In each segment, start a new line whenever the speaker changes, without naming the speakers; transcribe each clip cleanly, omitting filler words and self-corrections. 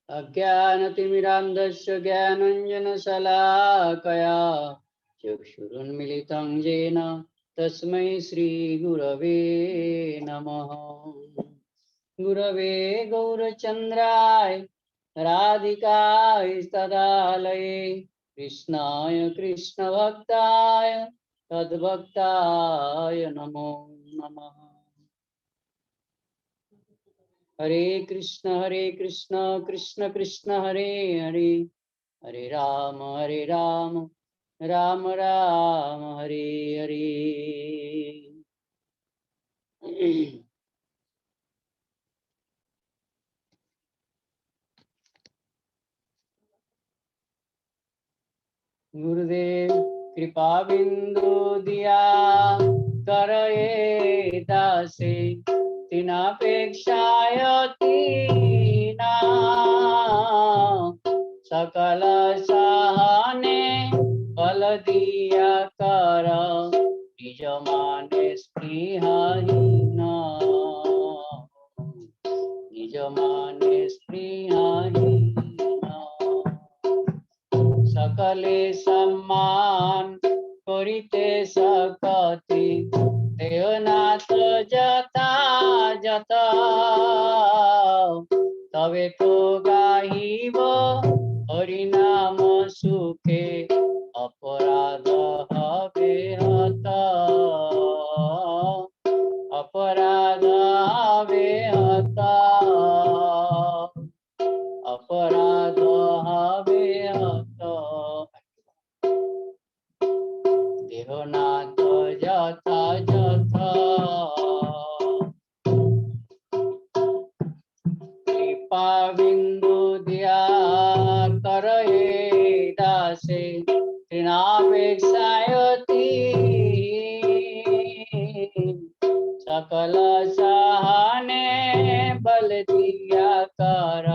अज्ञानतिमिरान्धस्य ज्ञानाञ्जनशलाकया चक्षुरुन्मिलितं येन तस्मै श्रीगुरवे नमः। गुरवे गौरचन्द्राय राधिकाय तदालये कृष्णाय कृष्णभक्ताय तद्भक्ताय नमो नमः। हरे कृष्ण कृष्ण कृष्ण हरे हरे, हरे राम राम राम हरे हरे। गुरुदेव कृपा बिंदु दिया करे दासे, तिनापेक्षाय तीना सकल सहाने बल दिया कर, निज माने स्पृहाहीना निज माने स्पृहाहीना। सकले सम्मान करिते सकति, देवनाथ जता जता तबे तो गाहिब हरिनाम सुखे, अपराध हबे हता अपराध हबे हता अपराध हबे हता। देहनाथ जथा जथा कृपा बिंदु दिया करे दासे, तृणापेक्षायति सकल सहाने बल दिया कर,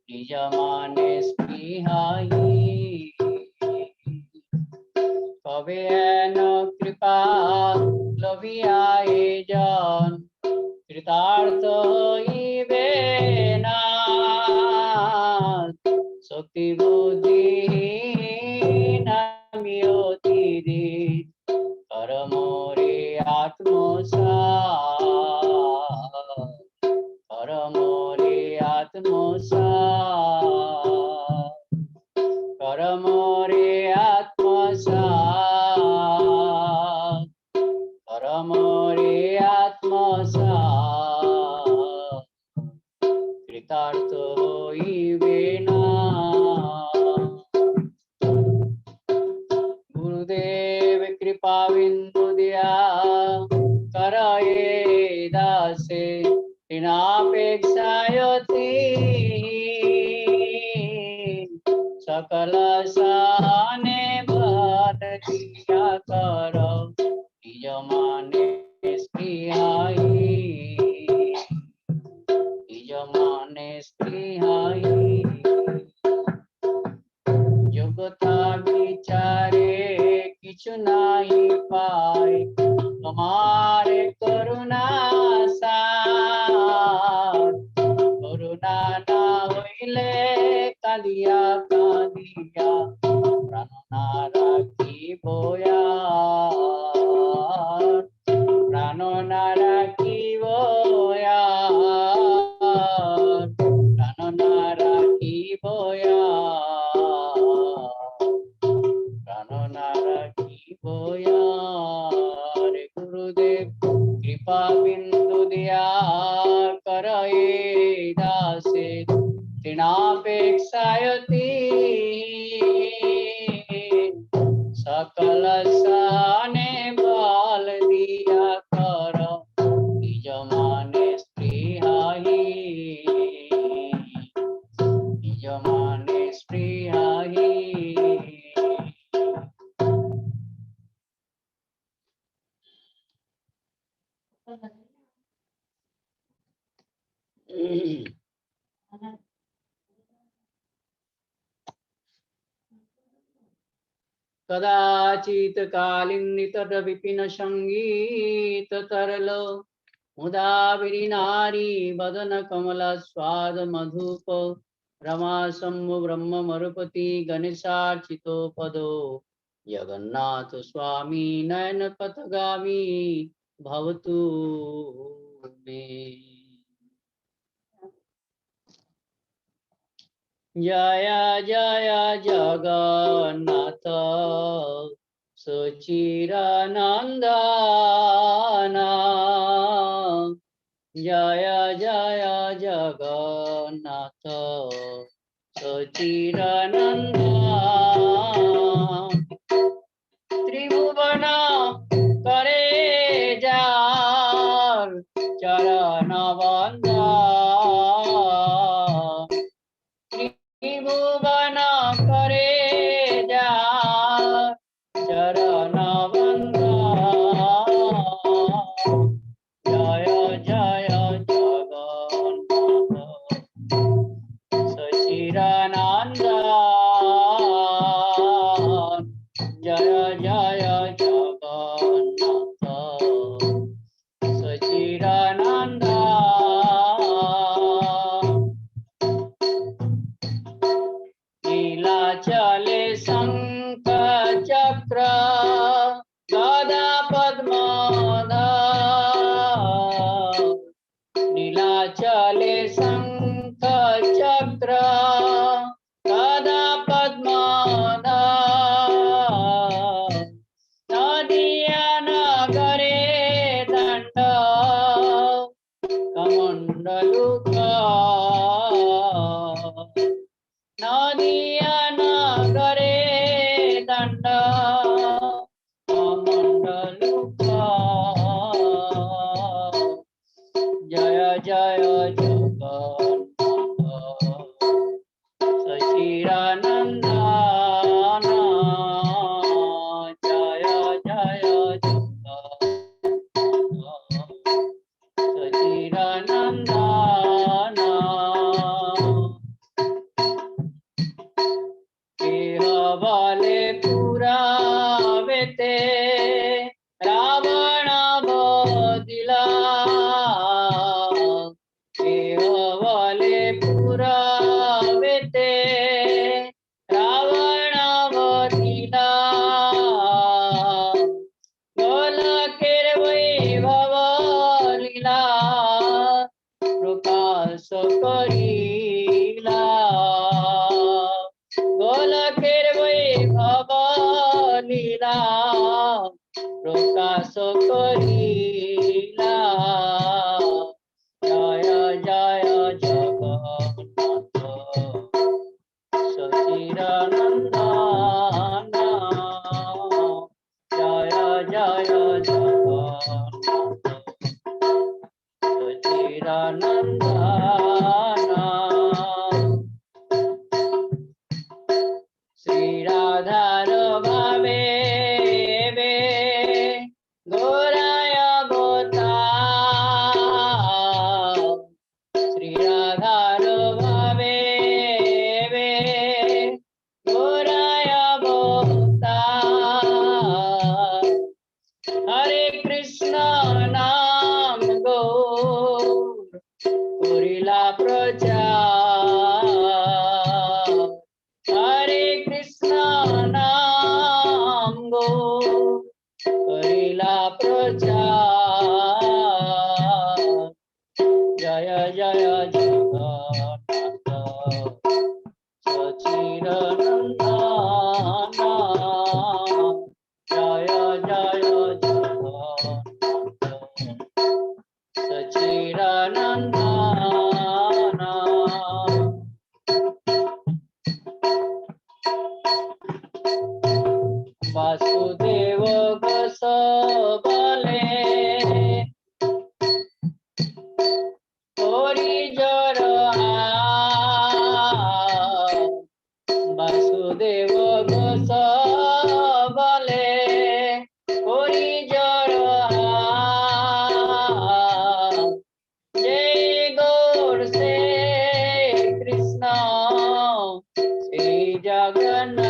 निज माने स्पृहाही। कबे न कृपा लभियाए जन, कृतार्थ होइबे ना शक्ति बुद्धि नामियोतिरे, कर मोरे आत्मसात् कर मोरे आत्मसात् कर मोरे आत्मसात् कर मोरे आत्मसात्, कृतार्थ होइबे ना। गुरुदेव कृपा बिंदु दिया करे दासे, तृणापेक्षायति सकल सहाने बल दिया कर, निज माने स्पृहाही निज माने स्पृहाही। যোগতা বিচারে কিছু নাই পাই, তোমার করুণা সার। করুণা না হইলে কাঁদিয়া কাঁদিয়া প্রাণ না রাখিব আর, প্রাণ না রাখিব আর, প্রাণ না রাখিব প্রাণ না রাখিব আর। গুরুদেব কৃপা বিন্দু দিয়া करे दासे, तृणापेक्षायति सकल सहाने बल दिया कर, निज माने स्पृहाही निज माने स्पृहाही। कदाचित् कालिन्नितर विपिन संगीत तरल मुदा विरिनारी वदन कमल स्वाद मधुप रमा शंभु ब्रह्म मरुपति गणेशार्चितो पदो जगन्नाथ स्वामी नयन पथगामी भवतु मे। जय जय जगन्नाथ सच्चिदानंदना जय जय जगन्नाथ सच्चिदानंदना त्रिभुवन करे जार चरण वंदना त्रिभुवन करे जार चरण वंदना जय जय जगन्नाथ सच्चिदानंद जय जय जगन्नाथ सच्चिदानंद नीलाचले शंख चक्र गदा पद्मधर नीलाचले शंख चक्र गदा पद्मधर नदिया नगरे दंड कमंडलुका नदिया नगरे दंड कमंडलुका जय जय जगन्नाथ सच्चिदानंदना जय जय जगन्नाथ सच्चिदानंदना केहबले पुरावेते रावण बदिला केहबले पुरावेते रावण बदिला गोलकेर वैभव लीला प्रकाश करिला गोलकेर वैभव लीला प्रकाश करिला जय जय जगन्नाथ सच्चिदानंदना जय जय जगन्नाथ सच्चिदानंदना श्री राधार भावे वे गोराय अवतार श्री राधार भावे वे गोराय अवतार हरे कृष्ण नाम गौर करिला प्रचार हरे कृष्ण नाम गौर करिला प्रचार जय जय जगन्नाथ सच्चिदानंदना जय जय जगन्नाथ सच्चिदानंदना वासुदेव गोसबले हरि जर वासुदेव गोसबले हरि जर जय गौर से कृष्ण श्री जगन्नाथ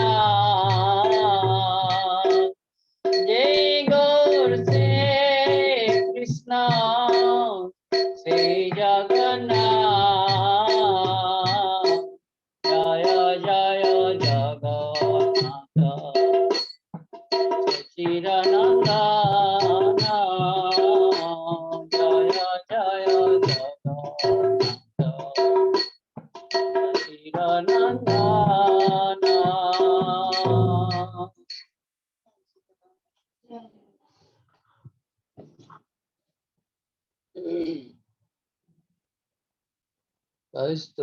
कस्तूरितिलकं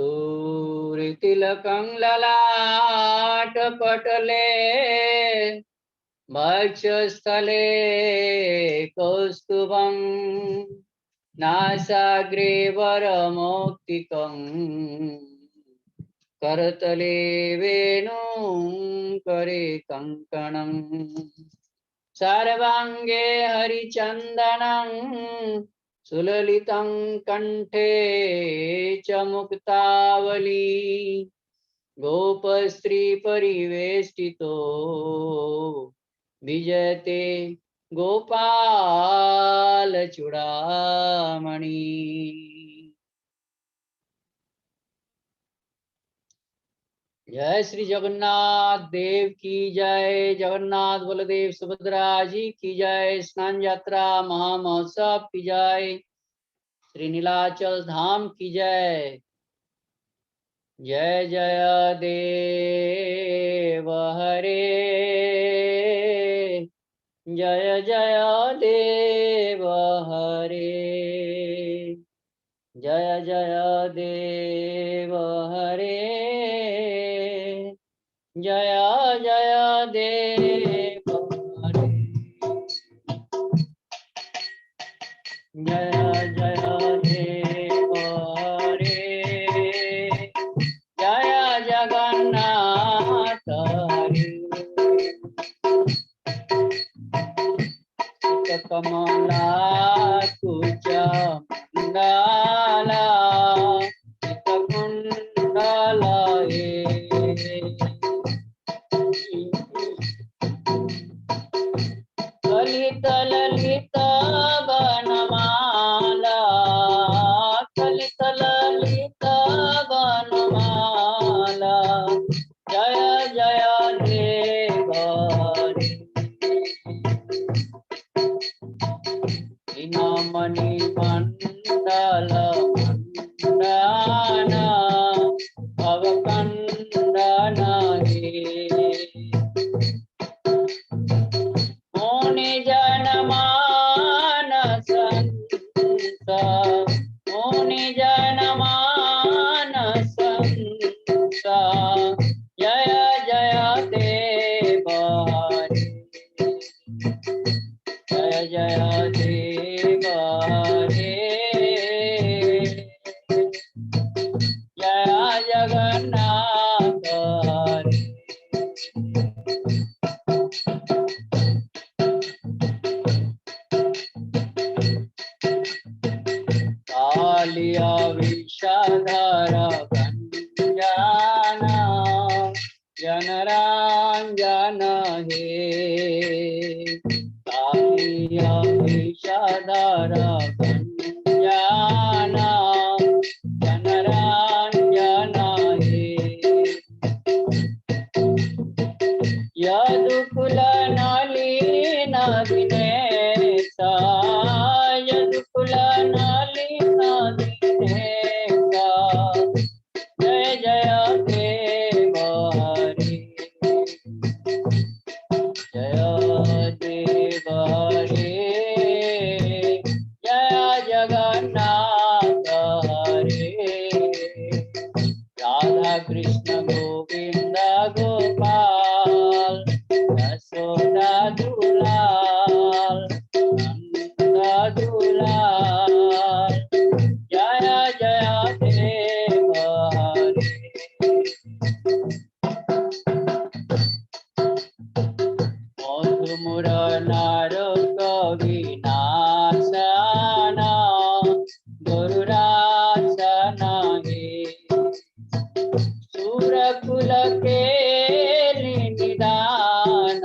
ललाटपटले वक्षस्थले कौस्तुभं नासाग्रे वरमौक्तिकं करतले वेणुं करे कङ्कणं सर्वाङ्गे हरिचन्दनं सुललितं कंठे च मुक्तावली गोपस्त्री परिवेष्टितो विजयते गोपाल चूड़ामणि। जय श्री जगन्नाथ देव की जय। जगन्नाथ बलदेव सुभद्रा जी की जय। स्नान यात्रा महामहोत्सव की जय। श्री नीलाचल धाम की जय। जय जय देव हरे, जय जय देव हरे, जय जय देव हरे, जय जय देव हरे, जय जय देव हरे, जय जगन्नाथ हरे। कमला कुच मंडला कुंडल ललित ललित वनमाला, ललित ललित वनमाला, जय जय देव हरे। मणि मंडल मंडन भवकंदन हे, मुनि जन मानस मुनि जन मानस जय जय देव हरे, जय जय देव हरे, जय जगन्नाथ हरे। कालिया विषधर भंजन जनरांजन हे, कालिया विषधर भंजन जनरांजन हे, यदुकुल नलिन दिनेश, यदुकुल नलिन दिनेश, जय जय देव हरे, जय देव हरे, जय जगन्नाथ हरे। राधा कृष्ण गोविंद गोपाल, यशोदा दुलाल, नंद दुलाल, जय जय देव हरे। मधुमुर नार कविनाशन गुरुरासन हे, सुरकुल के निदान,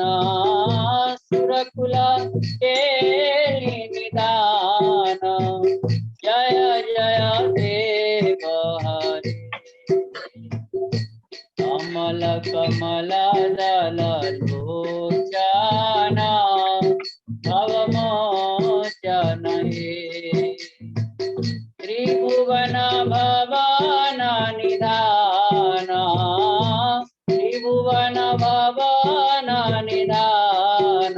सुरकुल के निदान, जय जय देव हरे। कमल कमल दल लोचन भवमोचन हे, त्रिभुवन भवन निधान, त्रिभुवन भवन निधान,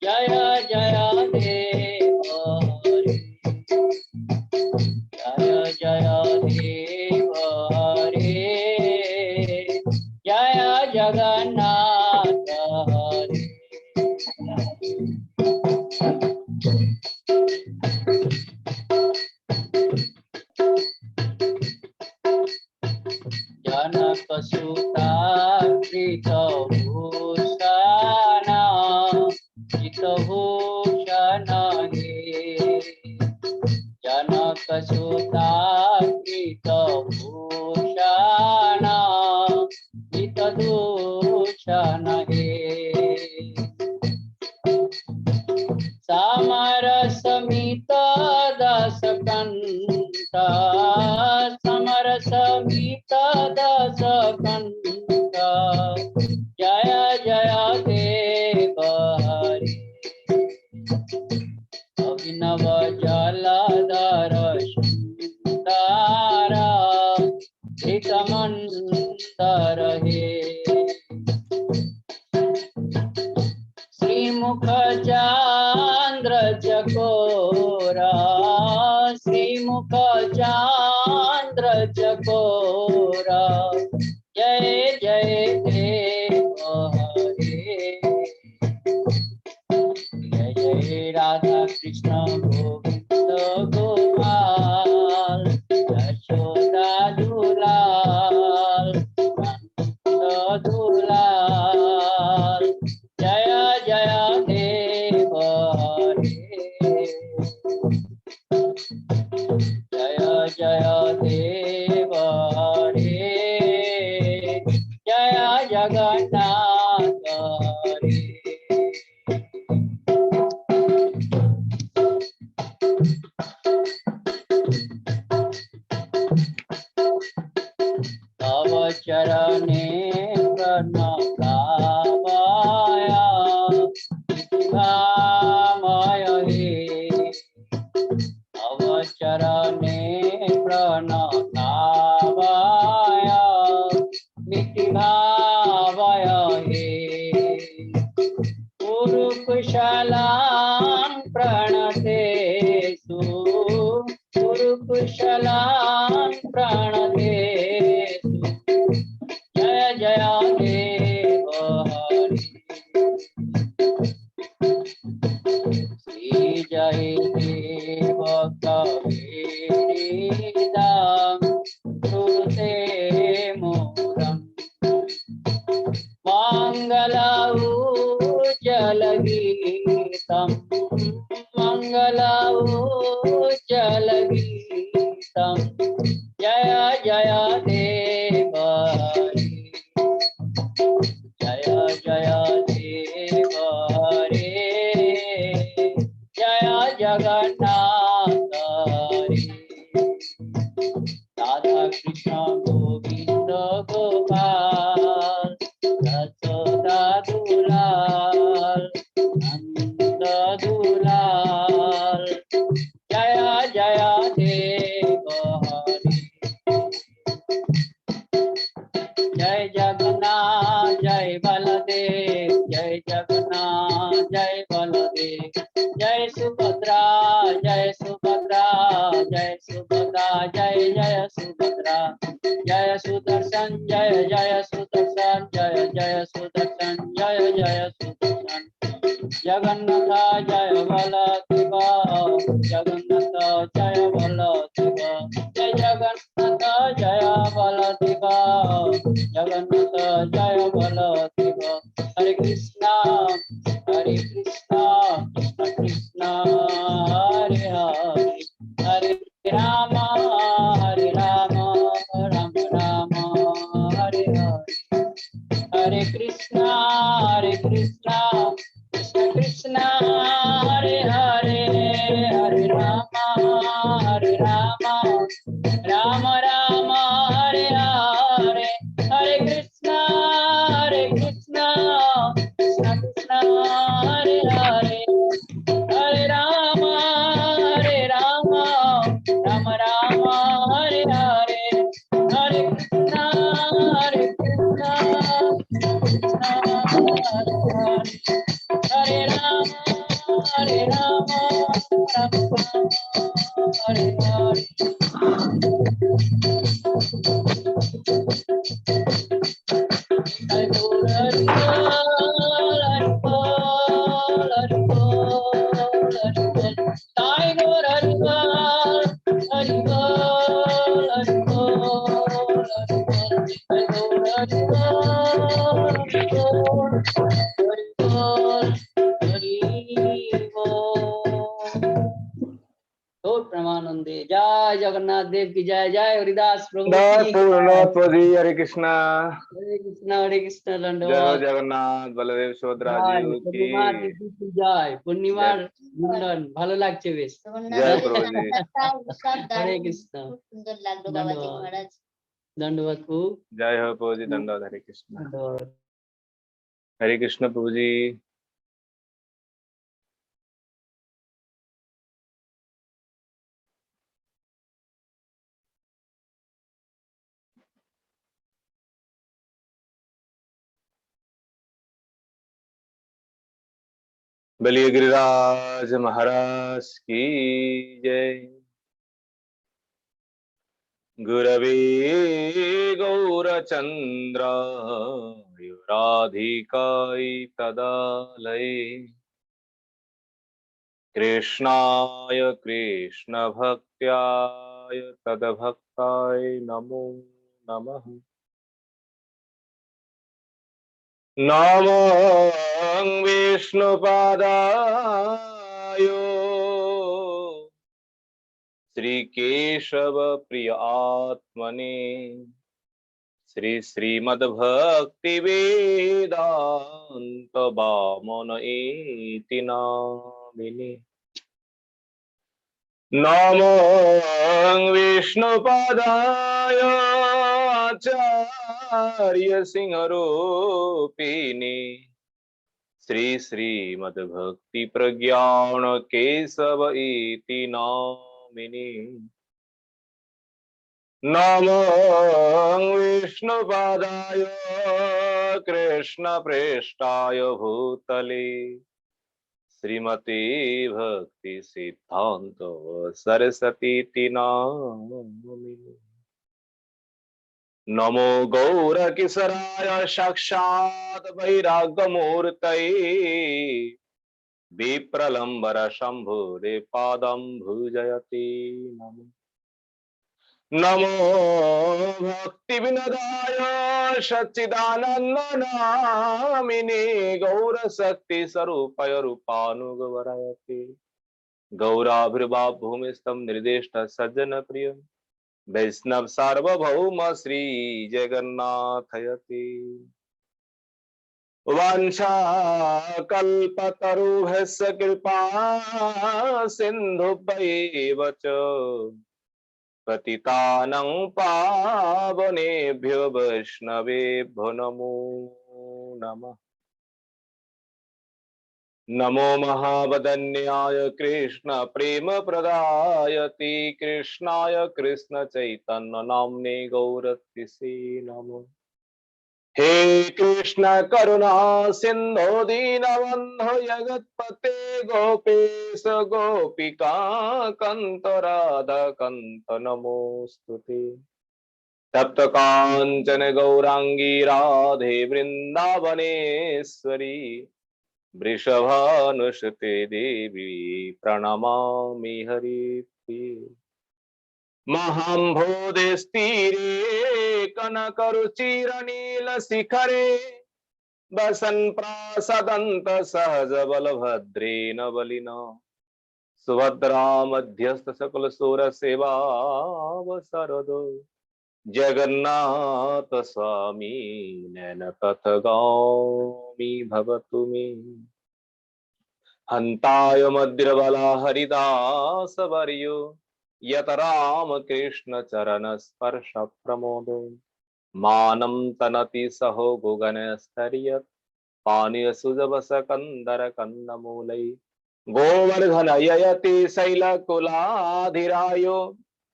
जय जय देव हरे, दर्शन हे समरसमित दशकंठ समरसमित दशकंठ जय जय देव हरे अभिनव जलधर सुंदर हितमंतर हे श्रीमुख चांद्र चकोरा श्रीमुख चांद्र चकोरा जय जय देव हरे जय जय राधा कृष्ण गोविंद गोपाल यशोदा दुलाल नंद दुलाल जय जय देव हरे जय जय देव हरे जय जगन्नाथ हरे तव चरणे प्रणतावाया भामय हे तव चरणे प्रणतावाया मिति भावय हे गुरु कुशलां प्रणतेषु गुरु कुशलां प्रणतेषु जय जय देव हरे श्री जय देव कबीरदां श्रुते मूलम् मंगलाउज्जलगीतं मंगलाउज्जलगीतं जय जय देव हरे जय जय देव हरे जय जगन्नाथ हरे राधा कृष्ण गोविंद गोपाल यशोदा दुलाल नंद दुलाल जय जय देव हरे जय जगन्नाथ जय बलदेव जय जगन्नाथ जय बलदेव जय सुभद्रा जय सुभद्रा जय सुभद्रा जय जय सुभद्रा जय सुदर्शन जय जय सुदर्शन जय जय सुदर्शन जय जय सुदर्शन जगन्नाथ जय बलदेव जगन्नाथ जय बलदेव जय जगन्नाथ जय बलदेव जगन्नाथ जय बलदेव हरे कृष्णा कृष्ण कृष्ण हरे हरे हरे राम राम राम हरे हरे हरे कृष्णा कृष्ण कृष्ण हरे हरे हरे राम राम राम हरे हरे हरे कृष्णा कृष्ण कृष्ण कृष्ण हरे हरे हरे राम राम राम हरे हरे हरे कृष्णा कृष्ण कृष्ण हरे राम राम हरे हरे प्रमानंदे जय जगन्नाथ देव की जय जय हरिदास प्रभु की
पूर्ण हरे कृष्णा।
हरे कृष्ण
जय हो
दंडवत।
जगन्नाथ बलदेव सुभद्रा
जय
जी की
पूर्णिमा तिथि की जय, पूर्णिमाর মুন্ডন ভালো লাগছে বেশ।
जय प्रभु जी।
হরে কৃষ্ণ।
সুন্দর লাগলো বাবাজি
ধন্যবাদ।
মহারাজ।
दंडवत प्रभु।
जय हो प्रभु जी, दंडवत। हरे कृष्ण।
दंडवत।
हरे कृष्ण प्रभु जी। बलिए गिरिराज महाराज की जय। गुरवे गौरचन्द्राय राधिकाय तदालये कृष्णाय कृष्णभक्त्याय तद्भक्ताय नमो नमः। नमो विष्णुपादाय श्रीकेशव प्रिय आत्मने श्रीमद्भक्ति वेदांत वामन इति नामिने। नमो विष्णुपादाय आचार्य सिंहरूपिणे श्रीमद्भक्ति प्रज्ञान केशव इति नामिने। नमो विष्णुपादाय कृष्ण प्रेष्ठाय भूतले श्रीमते भक्ति सिद्धांत सरस्वती नामिने। नमो गौर किशोराय साक्षात् वैराग्यमूर्तये विप्रलंबर शंभुरे पादं भुजयते नमो। नमो भक्ति विनदाय सच्चिदानंद नामिने गौर शक्ति स्वरूपाय रूपानुगवरायते गौराभिर्भाव भूमिस्थं निर्देष्ट सज्जन प्रिय वैष्णव सार्वभौम श्री जगन्नाथयति। वांछा कल्पतरुभ्यश्च कृपा सिन्धुभ्यैव च पतितानं पावनेभ्यो वैष्णवेभ्यो नमो नमः। नमो महावदन्याय कृष्ण प्रेम प्रदायते कृष्णाय कृष्ण चैतन्य नाम्ने गौरतिसे नमो। हे कृष्ण करुणा सिंधु दीनबंधु जगत्पते गोपेश गोपिका कांत राधा कांत नमोस्तुते। तप्त कांचन गौरांगी राधे वृंदावनेश्वरी वृषभानुसुते देवी प्रणमामि हरिप्रिये। महाम्भोधिस्तीरे कनकरुचिरनीलशिखरे वसन् प्रासदन्त सहज बलभद्रेण बलिना सुभद्रा मध्यस्थ सकल सुर सेवावसरदो जगन्नाथ स्वामी नयनपथगामी भवतु मे। हन्ताय मद्रबला हरिदास वर्यो यत राम कृष्ण चरण स्पर्श प्रमोदो मानं तनति सहो गुगन स्तर्यत् पानीय सुजबस कंदर कन्नमूलै गोवर्धन ययति शैलकुलाधिरायो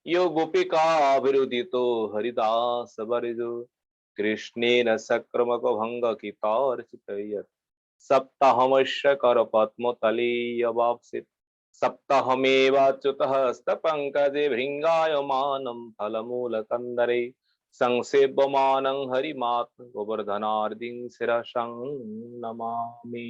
यो गोपिकाभिरुदितो हरिदास वर्जो कृष्णेन सक्रमक भंग कितार्चितयत् सप्ताहमश्य कर पद्मतलीयवाप्सित सप्ताहमेवाच्युतः स्तपङ्कजे भृङ्गायमानं फलमूलकन्दरे संसेव्यमानं हरिमात् गोवर्धनार्दिं शिरसं नमामि।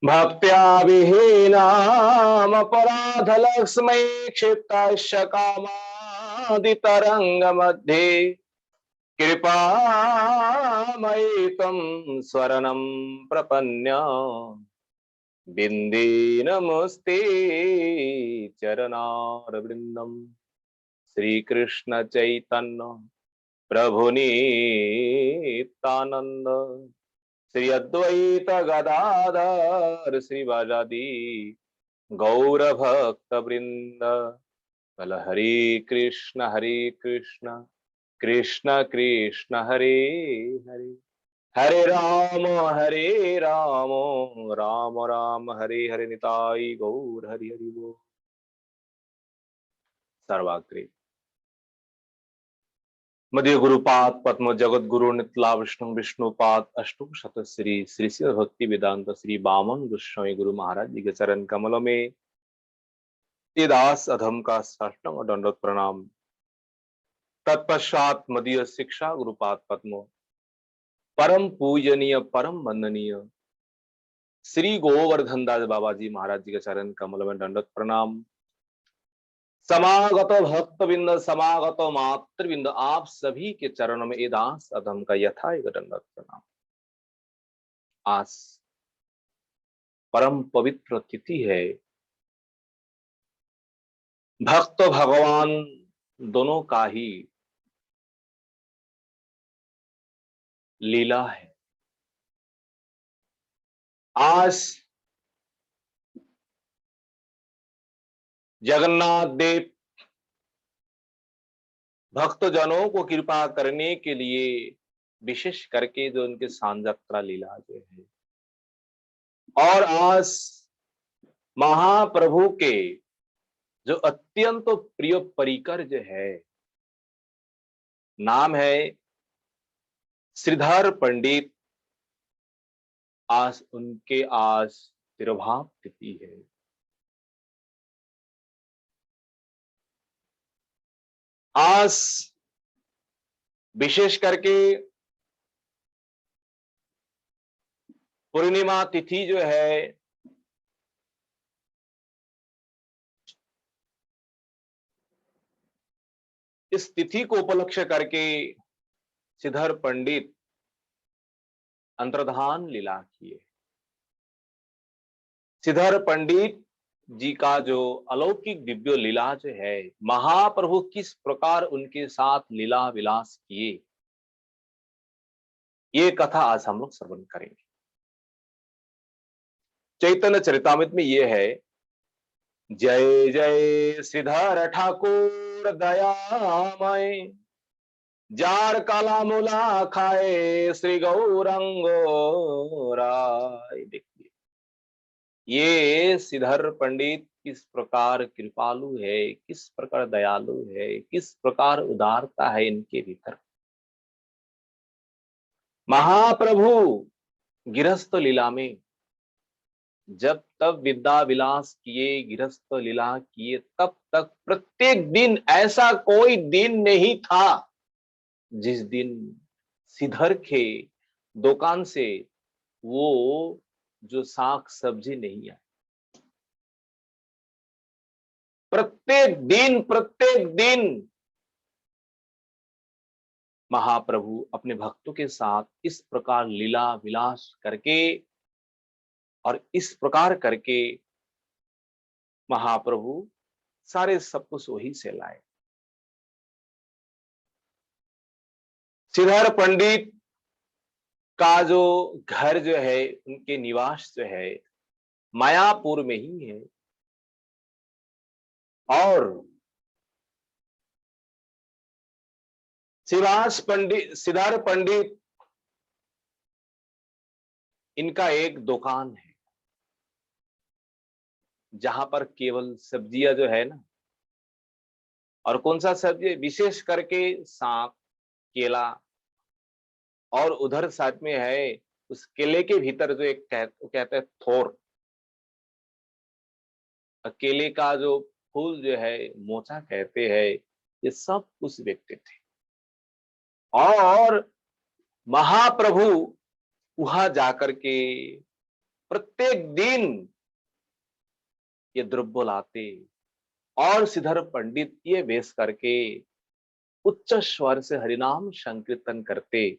भक्त्या विहीनामपराधलक्ष्मै क्षिप्तस्य कामादितरङ्गमध्ये कृपामयि त्वं स्वरणं प्रपन्य बिंदे नमस्ते चरणारविंदम। श्री कृष्ण चैतन्य प्रभु नित्यानंद श्री अद्वैत गदाधर श्री वाजादि गौर भक्त वृंद। कल हरे कृष्ण कृष्ण कृष्ण हरे हरे, हरे राम राम राम हरे हरे, निताई गौर हरि हरि बोल। सर्वाग्रे मध्य गुरुपाद पद्म जगत गुरु नितला विष्णु विष्णुपाद अष्टोक शत श्री श्री श्री भक्ति वेदांत श्री बामन गोस्वामी गुरु महाराज जी के चरण कमलों में ये दास अधम का साष्टांग दंडवत प्रणाम। तत्पश्चात मदीय शिक्षा गुरुपाद पद्म परम पूजनीय परम वंदनीय श्री गोवर्धन दास बाबा जी महाराज जी के चरण कमल में दंडवत प्रणाम। समागत भक्तबिंद समागत मातृबिंद आप सभी के चरणों में दास अधम का यथा एक दंडवत प्रणाम। आज परम पवित्र तिथि है, भक्त भगवान दोनों का ही लीला है। आज जगन्नाथ देव भक्तजनों को कृपा करने के लिए विशेष करके जो उनके सांजत्रा लीला जो है, और आज महाप्रभु के जो अत्यंत प्रिय परिकर जो है, नाम है श्रीधर पंडित, आज उनके आज तिरुभाव तिथि है। आज विशेष करके पूर्णिमा तिथि जो है, इस तिथि को उपलक्ष्य करके श्रीधर पंडित अंतर्धान लीला किए। श्रीधर पंडित जी का जो अलौकिक दिव्य लीला जो है, महाप्रभु किस प्रकार उनके साथ लीला विलास किए, ये कथा आज हम लोग श्रवण करेंगे। चैतन्य चरितामृत में ये है, जय जय श्रीधर ठाकुर दयामय, जार काला मूला खाए श्री गौरंग राय। देखिए ये श्रीधर पंडित किस प्रकार कृपालु है, किस प्रकार दयालु है, किस प्रकार उदारता है इनके भीतर। महाप्रभु गृहस्थ लीला में जब तब विद्या विलास किए, गृहस्थ लीला किए, तब तक प्रत्येक दिन ऐसा कोई दिन नहीं था जिस दिन श्रीधर के दुकान से वो जो साग सब्जी नहीं आई। प्रत्येक दिन महाप्रभु अपने भक्तों के साथ इस प्रकार लीला विलास करके, और इस प्रकार करके महाप्रभु सारे सब कुछ वही से लाए। श्रीधर पंडित का जो घर जो है, उनके निवास जो है मायापुर में ही है, और श्रीधर पंडित इनका एक दुकान है, जहां पर केवल सब्जियां जो है ना, और कौन सा सब्जी, विशेष करके सांप, केला, और उधर साथ में है उस केले के भीतर जो एक कहते हैं थोर, केले का जो फूल जो है मोचा कहते हैं, ये सब उस व्यक्ति थे। और महाप्रभु वहां जाकर के प्रत्येक दिन ये द्रव्य लाते, और श्रीधर पंडित ये वेश करके उच्च स्वर से हरिनाम संकीर्तन करते,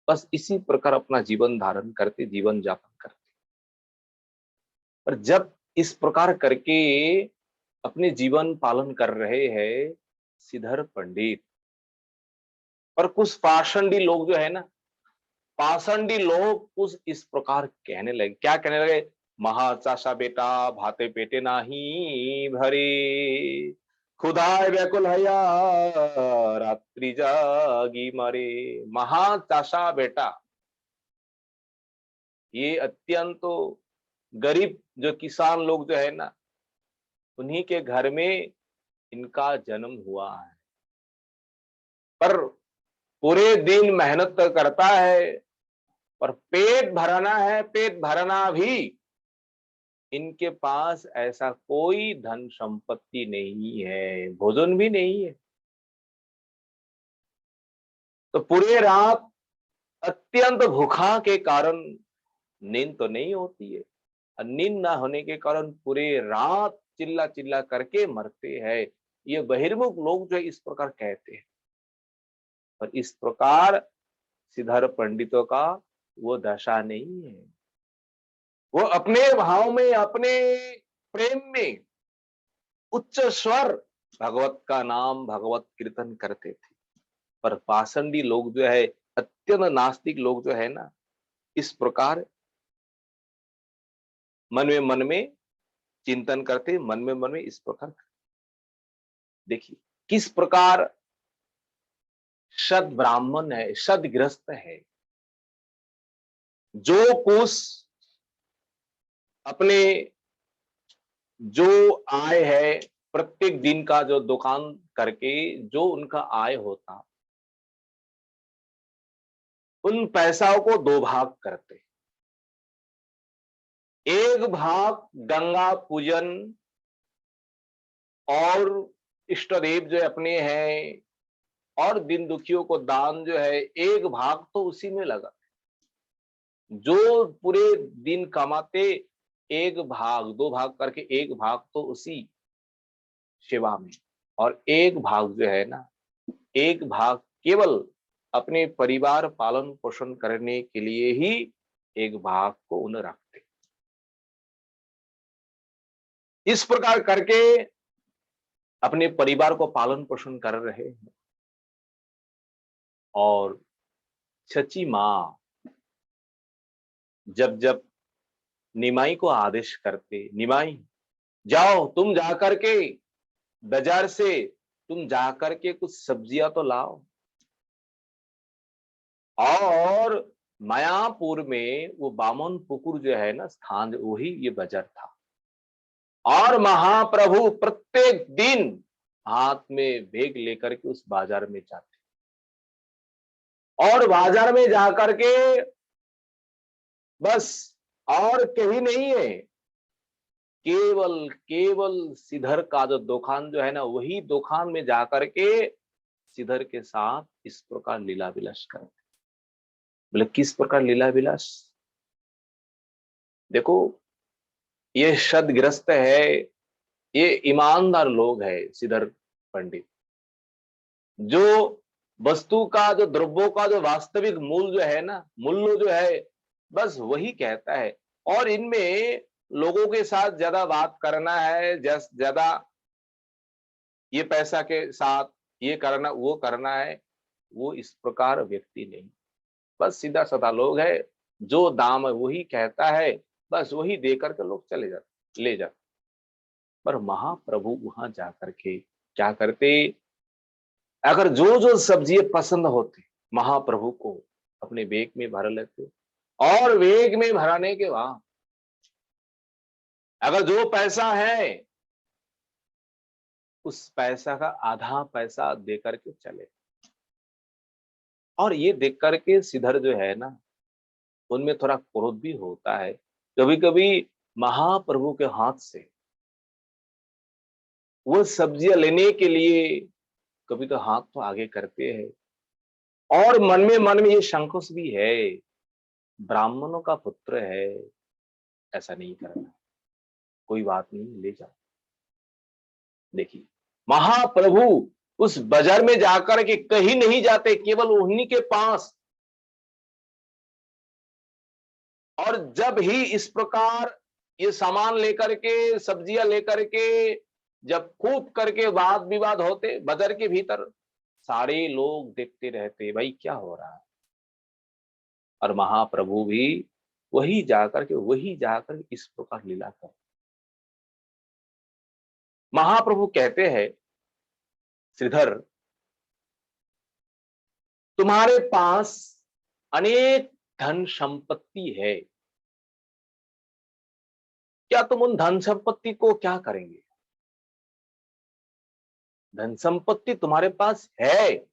बस इसी प्रकार अपना जीवन धारण करते, जीवन यापन करते। पर जब इस प्रकार करके अपने जीवन पालन कर रहे हैं श्रीधर पंडित, पर कुछ पाषंडी लोग जो है ना, पाषंडी लोग कुछ इस प्रकार कहने लगे। क्या कहने लगे? महा चाषा बेटा भाते पेटे नाही भरे, खुदाय व्याकुल हया रात्रि जागी मरे। महा चाषा बेटा, ये अत्यंत गरीब जो किसान लोग जो है ना, उन्हीं के घर में इनका जन्म हुआ है। पर पूरे दिन मेहनत तो करता है, पर पेट भरना है, पेट भरना भी इनके पास ऐसा कोई धन संपत्ति नहीं है, भोजन भी नहीं है। तो पूरे रात अत्यंत भूखा के कारण नींद तो नहीं होती है, और नींद ना होने के कारण पूरे रात चिल्ला चिल्ला करके मरते हैं। ये बहिर्मुख लोग जो इस प्रकार कहते हैं। पर इस प्रकार सिद्धार्थ पंडितों का वो दशा नहीं है। वो अपने भाव में, अपने प्रेम में उच्च स्वर भगवत का नाम, भगवत कीर्तन करते थे। पर पाषंडी लोग जो है, अत्यंत नास्तिक लोग जो है ना, इस प्रकार मन में चिंतन करते, मन में इस प्रकार। देखिए किस प्रकार सद ब्राह्मण है, सद गृहस्थ है, जो कुछ अपने जो आय है, प्रत्येक दिन का जो दुकान करके जो उनका आय होता, उन पैसाओं को दो भाग करते। एक भाग गंगा पूजन और इष्ट देव जो अपने हैं और दिन दुखियों को दान जो है, एक भाग तो उसी में लगा। जो पूरे दिन कमाते, एक भाग, दो भाग करके एक भाग तो उसी सेवा में, और एक भाग जो है ना, एक भाग केवल अपने परिवार पालन पोषण करने के लिए ही एक भाग को उन्हें रखते। इस प्रकार करके अपने परिवार को पालन पोषण कर रहे हैं। और सची मां जब जब निमाई को आदेश करते, निमाई जाओ तुम जाकर के बाजार से तुम जाकर के कुछ सब्जियां तो लाओ। और मायापुर में वो बामन पुकुर जो है ना स्थान, वही ये बाजार था। और महाप्रभु प्रत्येक दिन हाथ में बैग लेकर के उस बाजार में जाते, और बाजार में जाकर के बस और कहीं नहीं है, केवल केवल सिद्धर का जो दुकान जो है ना, वही दुकान में जाकर के सिद्धर के साथ इस प्रकार लीला विलास करते। बोले किस प्रकार लीला विलास? देखो ये सदग्रस्त है, ये ईमानदार लोग है सिद्धर पंडित, जो वस्तु का, जो द्रव्यों का जो वास्तविक मूल्य जो है ना, मूल्य जो है बस वही कहता है। और इनमें लोगों के साथ ज्यादा बात करना है, ज्यादा ये पैसा के साथ ये करना वो करना है, वो इस प्रकार व्यक्ति नहीं। बस सीधा साधा लोग है, जो दाम है वही कहता है, बस वही देकर के लोग चले जाते, ले जाते। पर महाप्रभु वहां जाकर के क्या करते? अगर जो जो सब्जी पसंद होती, महाप्रभु को अपने बैग में भर लेते, और बैग में भराने के बाद अगर जो पैसा है उस पैसा का आधा पैसा देकर के चले। और ये देख करके सिद्धर जो है ना, उनमें थोड़ा क्रोध भी होता है। कभी कभी महाप्रभु के हाथ से वो सब्जियां लेने के लिए कभी तो हाथ तो आगे करते हैं, और मन में ये संकोच भी है, ब्राह्मणों का पुत्र है, ऐसा नहीं करना, कोई बात नहीं, ले जाओ। देखिए महाप्रभु उस बाजार में जाकर के कहीं नहीं जाते, केवल उन्हीं के पास। और जब ही इस प्रकार ये सामान लेकर के, सब्जियां लेकर के जब खूब करके वाद विवाद होते बाजार के भीतर, सारे लोग देखते रहते भाई क्या हो रहा है। और महाप्रभु भी वही जाकर इस प्रकार लीला कर। महाप्रभु कहते हैं, श्रीधर तुम्हारे पास अनेक धन संपत्ति है, क्या तुम उन धन संपत्ति को क्या करेंगे? धन संपत्ति तुम्हारे पास है,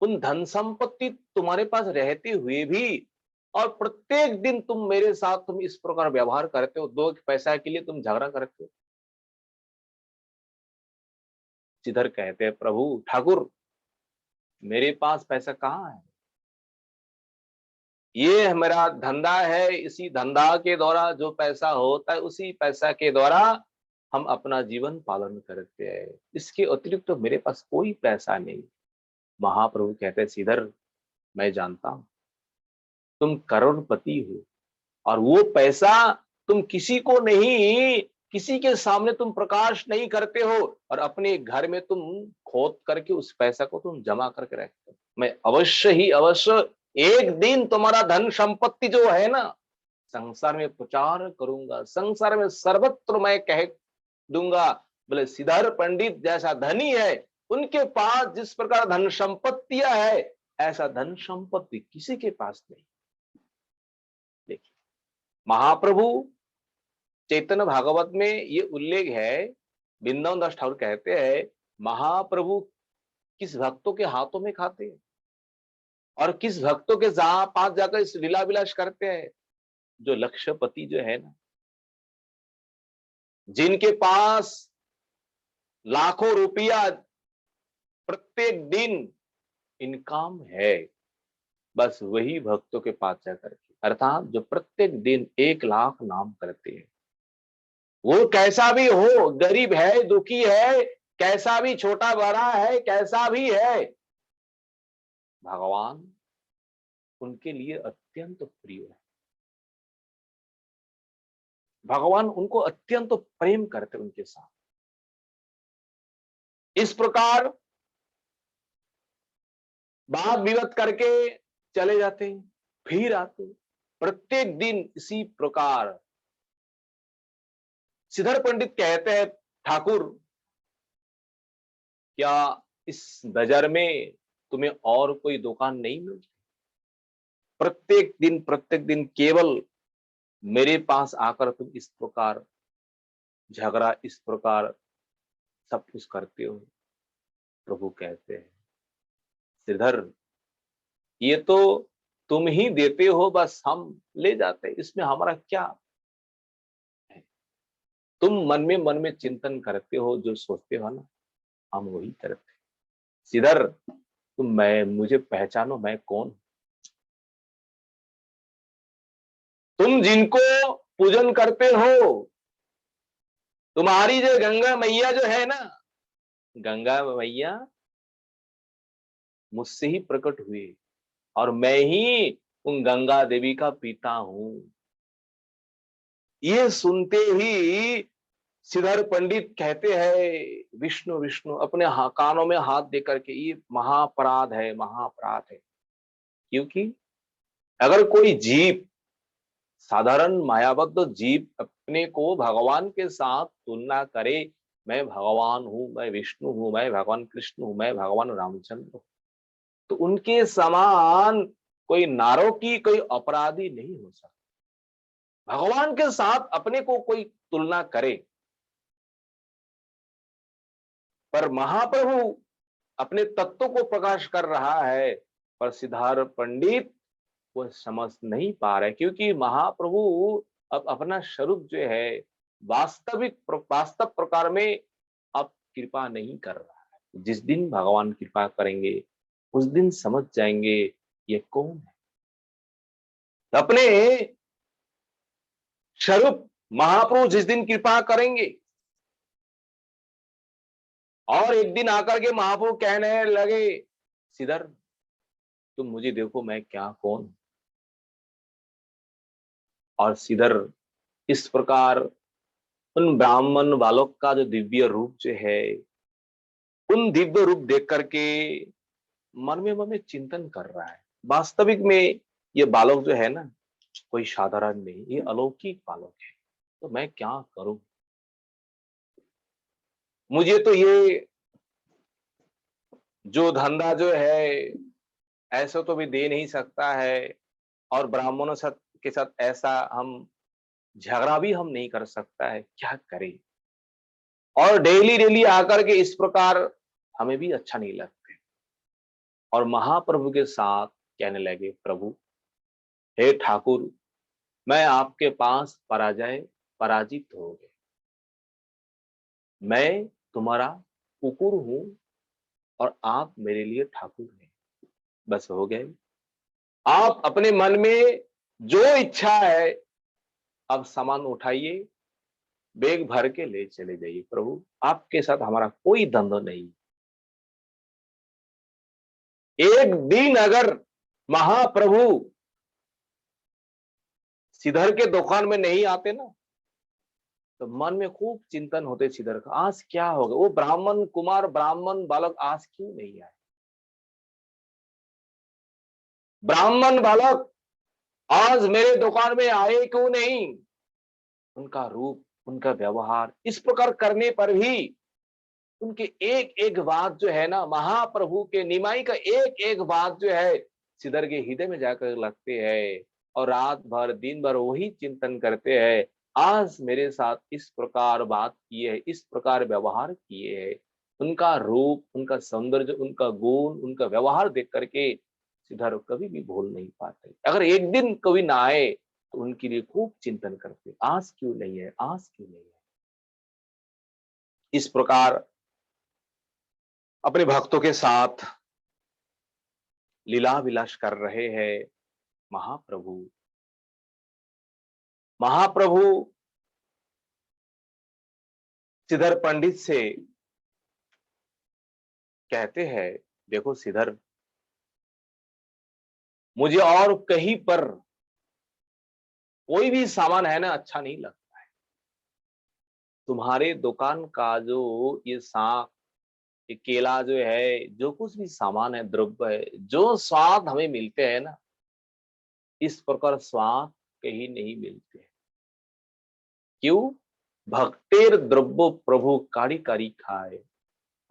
उन धन संपत्ति तुम्हारे पास रहते हुए भी और प्रत्येक दिन तुम मेरे साथ तुम इस प्रकार व्यवहार करते हो, 2 पैसा के लिए तुम झगड़ा करते हो। जिधर कहते हैं प्रभु ठाकुर मेरे पास पैसा कहाँ है, ये मेरा धंधा है, इसी धंधा के द्वारा जो पैसा होता है उसी पैसा के द्वारा हम अपना जीवन पालन करते हैं, इसके अतिरिक्त तो मेरे पास कोई पैसा नहीं। महाप्रभु कहते हैं श्रीधर मैं जानता हूं तुम करोड़पति हो और वो पैसा तुम किसी को नहीं, किसी के सामने तुम प्रकाश नहीं करते हो और अपने घर में तुम खोद करके उस पैसा को तुम जमा करके रखते हो। मैं अवश्य ही अवश्य एक दिन तुम्हारा धन संपत्ति जो है ना संसार में प्रचार करूंगा, संसार में सर्वत्र मैं कह दूंगा। बोले श्रीधर पंडित जैसा धनी है उनके पास जिस प्रकार धन संपत्तियां है ऐसा धन संपत्ति किसी के पास नहीं। देखिए महाप्रभु चैतन्य भागवत में ये उल्लेख है, वृंदावन दास ठाकुर कहते हैं महाप्रभु किस भक्तों के हाथों में खाते हैं और किस भक्तों के पास जाकर इस लीला विलास करते हैं। जो लक्षपति जो है ना, जिनके पास लाखों रुपया प्रत्येक दिन इनकम है, बस वही भक्तों के पास जाकर के, अर्थात जो प्रत्येक दिन 1 लाख नाम करते हैं, वो कैसा भी हो, गरीब है दुखी है, कैसा भी छोटा बड़ा है, कैसा भी है, भगवान उनके लिए अत्यंत प्रिय है। भगवान उनको अत्यंत प्रेम करते उनके साथ। इस प्रकार बात विवाद करके चले जाते हैं, फिर आते, प्रत्येक दिन इसी प्रकार। श्रीधर पंडित कहते हैं ठाकुर क्या इस बाजार में तुम्हें और कोई दुकान नहीं मिलती? प्रत्येक दिन केवल मेरे पास आकर तुम इस प्रकार झगड़ा, इस प्रकार सब कुछ करते हो। प्रभु कहते हैं श्रीधर ये तो तुम ही देते हो, बस हम ले जाते, इसमें हमारा क्या है? तुम मन में चिंतन करते हो, जो सोचते हो ना हम वही करते। श्रीधर तुम मुझे पहचानो मैं कौन? तुम जिनको पूजन करते हो, तुम्हारी जो गंगा मैया जो है ना, गंगा मैया मुझसे ही प्रकट हुई और मैं ही उन गंगा देवी का पिता हूं। ये सुनते ही श्रीधर पंडित कहते हैं विष्णु विष्णु, अपने कानों में हाथ देकर के, ये महापराध है, महापराध है। क्योंकि अगर कोई जीव, साधारण मायाबद्ध जीव अपने को भगवान के साथ तुलना करे, मैं भगवान हूं, मैं विष्णु हूं, मैं भगवान कृष्ण हूं, मैं भगवान रामचंद्र हूं, तो उनके समान कोई नारोकी, कोई अपराधी नहीं हो सकता। भगवान के साथ अपने को कोई तुलना करे, पर महाप्रभु अपने तत्व को प्रकाश कर रहा है, पर श्रीधर पंडित वो समझ नहीं पा रहे, क्योंकि महाप्रभु अब अपना स्वरूप जो है वास्तव प्रकार में अब कृपा नहीं कर रहा है। जिस दिन भगवान कृपा करेंगे उस दिन समझ जाएंगे ये कौन है। अपने स्वरूप महाप्रभु जिस दिन कृपा करेंगे और एक दिन आकर के महाप्रभु कहने लगे श्रीधर तुम मुझे देखो मैं क्या कौन हूं, और श्रीधर इस प्रकार उन ब्राह्मण बालक का जो दिव्य रूप जो है, उन दिव्य रूप देख करके मन में चिंतन कर रहा है। वास्तविक में ये बालक जो है ना, कोई साधारण नहीं, ये अलौकिक बालक है। तो मैं क्या करूं? मुझे तो ये जो धंधा जो है ऐसा तो भी दे नहीं सकता है, और ब्राह्मणों के साथ ऐसा हम झगड़ा भी हम नहीं कर सकता है, क्या करें? और डेली डेली आकर के इस प्रकार हमें भी अच्छा नहीं लगता। और महाप्रभु के साथ कहने लगे, प्रभु, हे ठाकुर, मैं आपके पास पराजित हो गए। मैं तुम्हारा कुकुर हूं और आप मेरे लिए ठाकुर हैं। बस हो गए। आप अपने मन में जो इच्छा है, अब सामान उठाइए, बैग भर के ले चले जाइए। प्रभु, आपके साथ हमारा कोई द्वंद्व नहीं। एक दिन अगर महाप्रभु श्रीधर के दुकान में नहीं आते ना, तो मन में खूब चिंतन होते श्रीधर का, आज क्या होगा? वो ब्राह्मण कुमार, ब्राह्मण बालक आज क्यों नहीं आए? ब्राह्मण बालक आज मेरे दुकान में आए क्यों नहीं? उनका रूप, उनका व्यवहार इस प्रकार करने पर भी उनके एक एक बात जो है ना, महाप्रभु के निमाई का एक एक बात जो है श्रीधर के हृदय में जाकर लगते हैं, और रात भर दिन भर वही चिंतन करते हैं। आज मेरे साथ इस प्रकार बात किए है, इस प्रकार व्यवहार किए है। उनका रूप, उनका सौंदर्य, उनका गुण, उनका व्यवहार देख करके श्रीधर कभी भी भूल नहीं पाते। अगर एक दिन कभी ना आए तो उनके लिए खूब चिंतन करते, आज क्यों नहीं है, आज क्यों नहीं है। इस प्रकार अपने भक्तों के साथ लीला विलास कर रहे हैं महाप्रभु। महाप्रभु श्रीधर पंडित से कहते हैं, देखो श्रीधर, मुझे और कहीं पर कोई भी सामान है ना अच्छा नहीं लगता है। तुम्हारे दुकान का जो ये साग, ये केला जो है, जो कुछ भी सामान है, द्रव्य है, जो स्वाद हमें मिलते हैं ना, इस प्रकार स्वाद कहीं नहीं मिलते। क्यों? भक्तेर द्रव्य प्रभु कारी कारी खाए,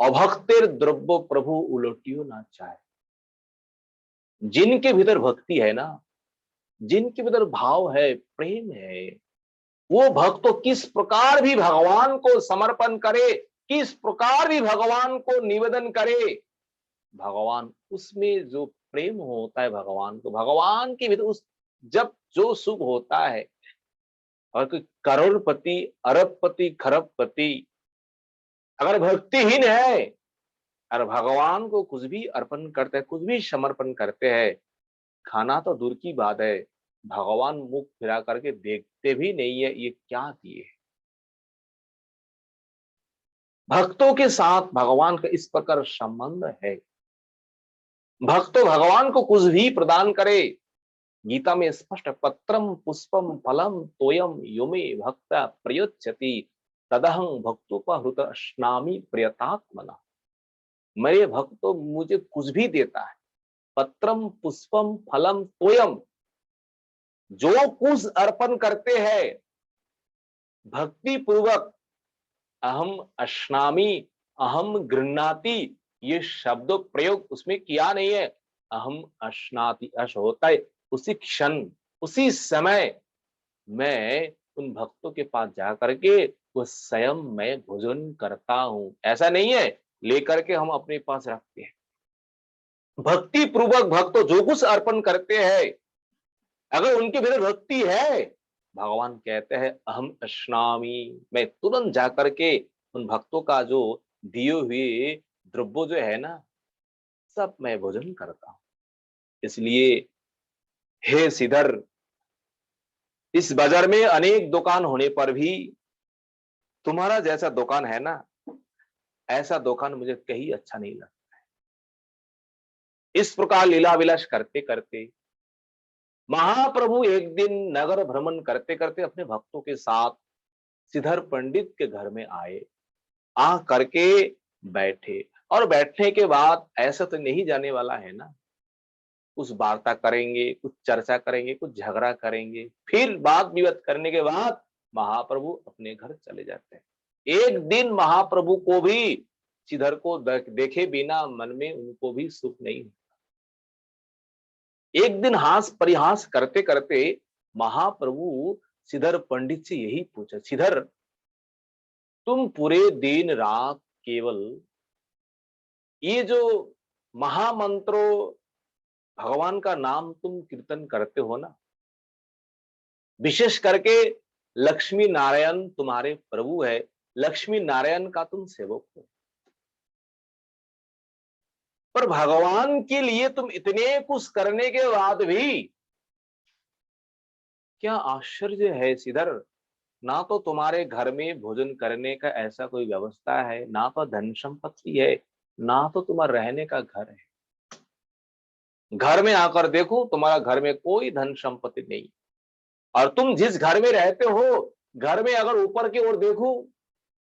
अभक्तेर द्रव्य प्रभु उलटियो ना चाहे। जिनके भीतर भक्ति है ना, जिनके भीतर भाव है, प्रेम है, वो भक्त तो किस प्रकार भी भगवान को समर्पण करे, किस प्रकार भी भगवान को निवेदन करे, भगवान उसमें जो प्रेम होता है भगवान को, भगवान के भीतर उस जब जो सुख होता है, और कोई करोड़पति, अरबपति, खरबपति अगर भक्तिहीन है और भगवान को कुछ भी अर्पण करते हैं, कुछ भी समर्पण करते हैं, खाना तो दूर की बात है, भगवान मुख फिरा करके देखते भी नहीं है ये क्या दिए। भक्तों के साथ भगवान का इस प्रकार संबंध है। भक्त भगवान को कुछ भी प्रदान करे। गीता में स्पष्ट, पत्रम पुष्पम फलम तोयम योमे भक्त प्रयोच्यति तदहं भक्तोपहृत स्नामि प्रियतात्मना। मेरे भक्त तो मुझे कुछ भी देता है, पत्रम पुष्पम फलम तोयम, जो कुछ अर्पण करते हैं भक्ति पूर्वक, अहम अश्नामी, अहम गृह्णाति, ये शब्द प्रयोग उसमें किया नहीं है। अहम अश्नाति, अश होता है उसी क्षण, उसी समय मैं उन भक्तों के पास जा करके वो स्वयं मैं भोजन करता हूं। ऐसा नहीं है लेकर के हम अपने पास रखते हैं। भक्ति पूर्वक भक्त जो कुछ अर्पण करते हैं, अगर उनके भीतर भक्ति है, भगवान कहते हैं अहम अश्नामी, मैं तुरंत जाकर के उन भक्तों का जो दिए हुए द्रव्य जो है ना, सब मैं भोजन करता हूं। इसलिए हे श्रीधर, इस बाजार में अनेक दुकान होने पर भी तुम्हारा जैसा दुकान है ना, ऐसा दुकान मुझे कहीं अच्छा नहीं लगता। इस प्रकार लीला विलास करते करते महाप्रभु एक दिन नगर भ्रमण करते करते अपने भक्तों के साथ श्रीधर पंडित के घर में आए। आ करके बैठे। और बैठने के बाद ऐसा तो नहीं जाने वाला है ना, कुछ वार्ता करेंगे, कुछ चर्चा करेंगे, कुछ झगड़ा करेंगे, फिर बात विवाद करने के बाद महाप्रभु अपने घर चले जाते हैं। एक दिन महाप्रभु को भी श्रीधर को देखे बिना मन में उनको भी सुख नहीं। एक दिन हास परिहास करते करते महाप्रभु श्रीधर पंडित से यही पूछा, श्रीधर तुम पूरे दिन रात केवल ये जो महामंत्रों भगवान का नाम तुम कीर्तन करते हो ना, विशेष करके लक्ष्मी नारायण तुम्हारे प्रभु है, लक्ष्मी नारायण का तुम सेवक हो, पर भगवान के लिए तुम इतने कुछ करने के बाद भी क्या आश्चर्य है श्रीधर, ना तो तुम्हारे घर में भोजन करने का ऐसा कोई व्यवस्था है, ना तो धन संपत्ति है, ना तो तुम्हारा रहने का घर है। घर में आकर देखो तुम्हारा घर में कोई धन संपत्ति नहीं, और तुम जिस घर में रहते हो, घर में अगर ऊपर की ओर देखो,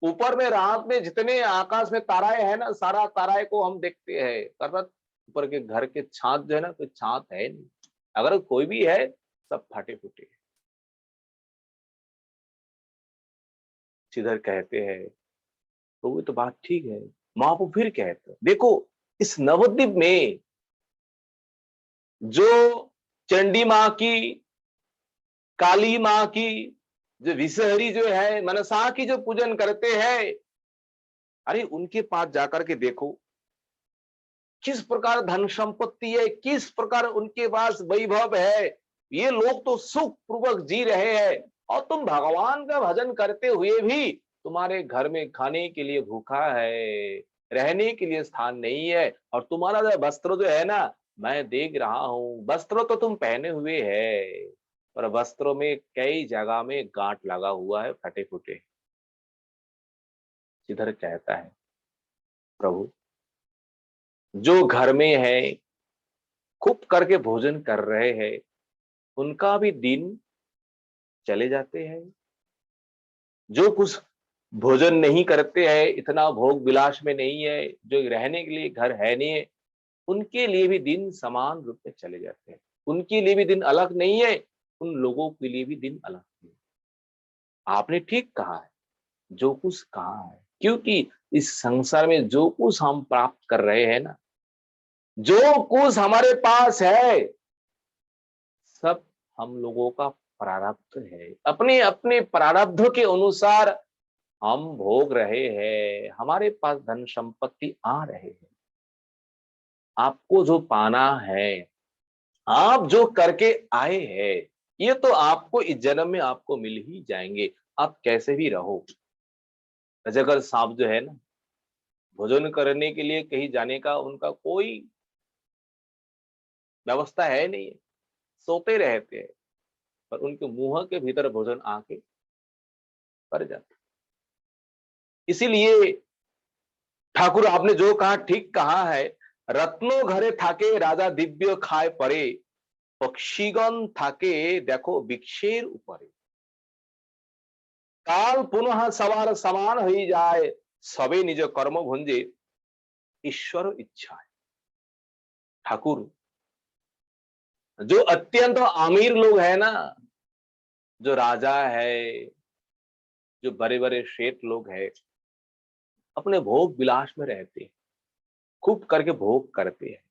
ऊपर में रात में जितने आकाश में ताराएं हैं ना, सारा ताराएं को हम देखते हैं, अर्थात ऊपर के घर के छात जो है ना, कोई छात है नहीं, अगर कोई भी है सब फटे फूटे। श्रीधर कहते हैं तो वो तो बात ठीक है। महाप्रभु फिर कहते हैं देखो इस नवद्वीप में जो चंडी माँ की, काली माँ की, जो विषहरी जो है, मनसा की जो पूजन करते हैं, अरे उनके पास जाकर के देखो किस प्रकार धन संपत्ति है, किस प्रकार उनके पास वैभव है, ये लोग तो सुख पूर्वक जी रहे हैं, और तुम भगवान का भजन करते हुए भी तुम्हारे घर में खाने के लिए भूखा है, रहने के लिए स्थान नहीं है, और तुम्हारा जो वस्त्र जो है ना, मैं देख रहा हूं, वस्त्र तो तुम पहने हुए है, पर वस्त्रों में कई जगह में गांठ लगा हुआ है, फटे फूटे। इधर कहता है प्रभु जो घर में है खूब करके भोजन कर रहे हैं, उनका भी दिन चले जाते हैं, जो कुछ भोजन नहीं करते हैं, इतना भोग विलास में नहीं है, जो रहने के लिए घर है नहीं है, उनके लिए भी दिन समान रूप में चले जाते हैं, उनके लिए भी दिन अलग नहीं है, उन लोगों के लिए भी दिन अलग नहीं है। आपने ठीक कहा है, जो कुछ कहा है, क्योंकि इस संसार में जो कुछ हम प्राप्त कर रहे हैं ना, जो कुछ हमारे पास है, सब हम लोगों का प्रारब्ध है, अपने अपने प्रारब्ध के अनुसार हम भोग रहे हैं, हमारे पास धन संपत्ति आ रहे हैं। आपको जो पाना है, आप जो करके आए हैं, ये तो आपको इस जन्म में आपको मिल ही जाएंगे, आप कैसे भी रहो। अजगर सांप जो है ना, भोजन करने के लिए कहीं जाने का उनका कोई व्यवस्था है नहीं है, सोते रहते हैं, पर उनके मुंह के भीतर भोजन आके कर जाता। इसीलिए ठाकुर आपने जो कहा ठीक कहा है, रत्नो घरे थाके राजा दिव्य खाए परे, पक्षीगण थाके देखो वृक्षेर ऊपरे, काल पुनः सवार समान हो जाए, सबे निज कर्म भुंजे ईश्वर इच्छा है। ठाकुर जो अत्यंत अमीर लोग है ना, जो राजा है, जो बड़े बड़े शेठ लोग हैं, अपने भोग विलास में रहते हैं, खूब करके भोग करते हैं,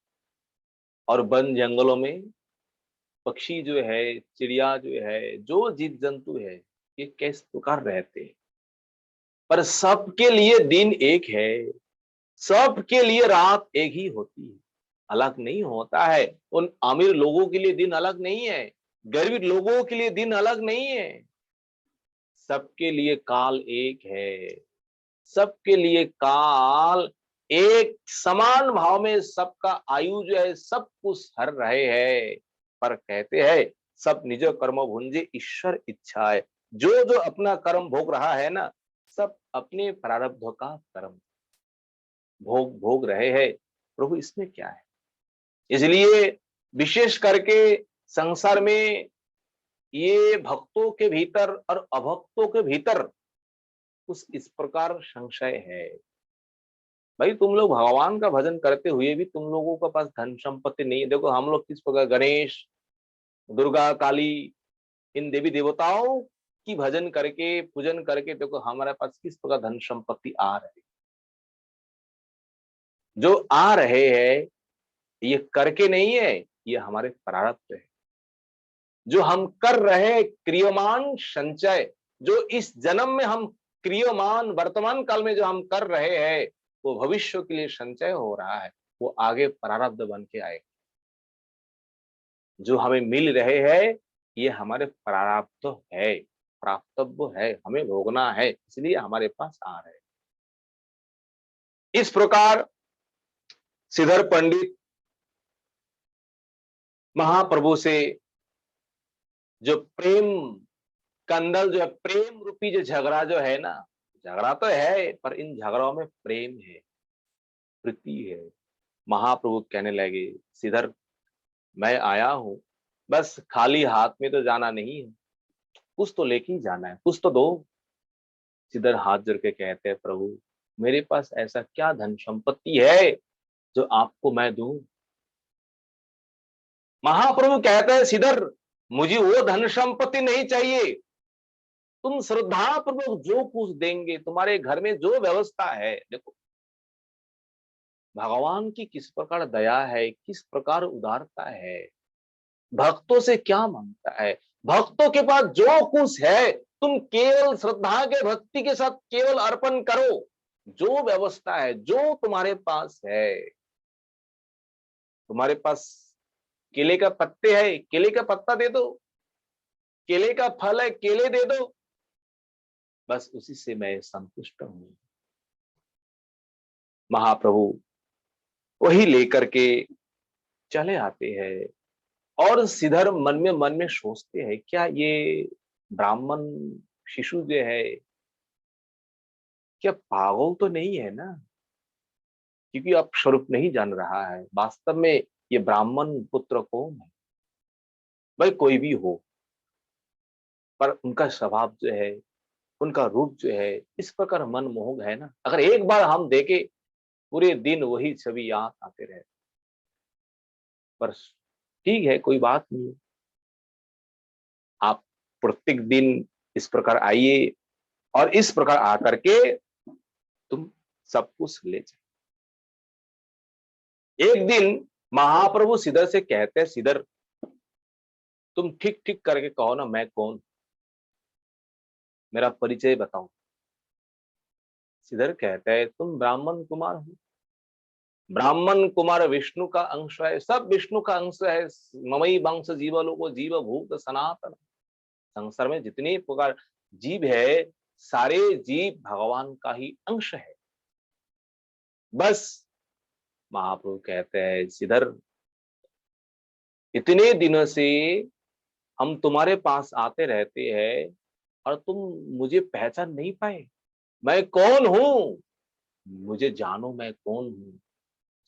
और वन जंगलों में पक्षी जो है, चिड़िया जो है, जो जीव जंतु है, ये किस प्रकार रहते हैं, पर सबके लिए दिन एक है, सबके लिए रात एक ही होती है, अलग नहीं होता है। उन अमीर लोगों के लिए दिन अलग नहीं है, गरीब लोगों के लिए दिन अलग नहीं है, सबके लिए काल एक है, सबके लिए काल एक समान भाव में, सबका आयु जो है सब कुछ हर रहे हैं, पर कहते हैं सब निज कर्म भुंजे ईश्वर इच्छा है। जो जो अपना कर्म भोग रहा है ना, सब अपने प्रारब्ध का कर्म भोग भोग रहे हैं, प्रभु इसमें क्या है। इसलिए विशेष करके संसार में ये भक्तों के भीतर और अभक्तों के भीतर कुछ इस प्रकार संशय है, भाई तुम लोग भगवान का भजन करते हुए भी तुम लोगों के पास धन संपत्ति नहीं है। देखो हम लोग किस प्रकार गणेश, दुर्गा, काली, इन देवी देवताओं की भजन करके, पूजन करके देखो हमारे पास किस प्रकार धन संपत्ति आ रही। जो आ रहे हैं ये करके नहीं है, ये हमारे प्रारब्ध है। जो हम कर रहे क्रियमान संचय, जो इस जन्म में हम क्रियमान वर्तमान काल में जो हम कर रहे हैं वो भविष्य के लिए संचय हो रहा है, वो आगे प्रारब्ध बन के आए। जो हमें मिल रहे हैं ये हमारे प्रारब्ध है, प्राप्तव्य है, हमें भोगना है, इसलिए हमारे पास आ रहे हैं। इस प्रकार श्रीधर पंडित महाप्रभु से जो प्रेम कंदल, जो है प्रेम रूपी जो झगड़ा जो है ना, झगड़ा तो है पर इन झगड़ों में प्रेम है, प्रीति है। महाप्रभु कहने लगे श्रीधर मैं आया हूं, बस खाली हाथ में तो जाना नहीं है, कुछ तो लेके ही जाना है, कुछ तो दो। श्रीधर हाथ जोड़ के कहते हैं प्रभु मेरे पास ऐसा क्या धन संपत्ति है जो आपको मैं दूं। महाप्रभु कहते हैं श्रीधर मुझे वो धन संपत्ति नहीं चाहिए, तुम श्रद्धा पूर्वक जो कुछ देंगे, तुम्हारे घर में जो व्यवस्था है। देखो भगवान की किस प्रकार दया है, किस प्रकार उदारता है, भक्तों से क्या मांगता है। भक्तों के पास जो कुछ है तुम केवल श्रद्धा के भक्ति के साथ केवल अर्पण करो। जो व्यवस्था है, जो तुम्हारे पास है, तुम्हारे पास केले का पत्ते है, केले का पत्ता दे दो, केले का फल है, केले दे दो, बस उसी से मैं संतुष्ट हूं। महाप्रभु वही लेकर के चले आते हैं और श्रीधर मन में सोचते हैं क्या ये ब्राह्मण शिशु जो है क्या पागल तो नहीं है ना, क्योंकि अब स्वरूप नहीं जान रहा है वास्तव में ये ब्राह्मण पुत्र कौन है। भाई कोई भी हो पर उनका स्वभाव जो है, उनका रूप जो है इस प्रकार मनमोहक है ना, अगर एक बार हम देखे पूरे दिन वही छवि याद आते रहे। पर ठीक है कोई बात नहीं, आप प्रत्येक दिन इस प्रकार आइए और इस प्रकार आकर के तुम सब कुछ ले जाओ। एक दिन महाप्रभु श्रीधर से कहते हैं श्रीधर तुम ठीक ठीक करके कहो ना मैं कौन, मेरा परिचय बताओ। श्रीधर कहते हैं तुम ब्राह्मण कुमार हो। ब्राह्मण कुमार विष्णु का अंश है, सब विष्णु का अंश है। ममई वंश जीवलोको जीव भूत सनातन। संसार में जितने प्रकार जीव है सारे जीव भगवान का ही अंश है। बस महाप्रभु कहते हैं श्रीधर इतने दिनों से हम तुम्हारे पास आते रहते हैं और तुम मुझे पहचान नहीं पाए, मैं कौन हूं, मुझे जानो मैं कौन हूं।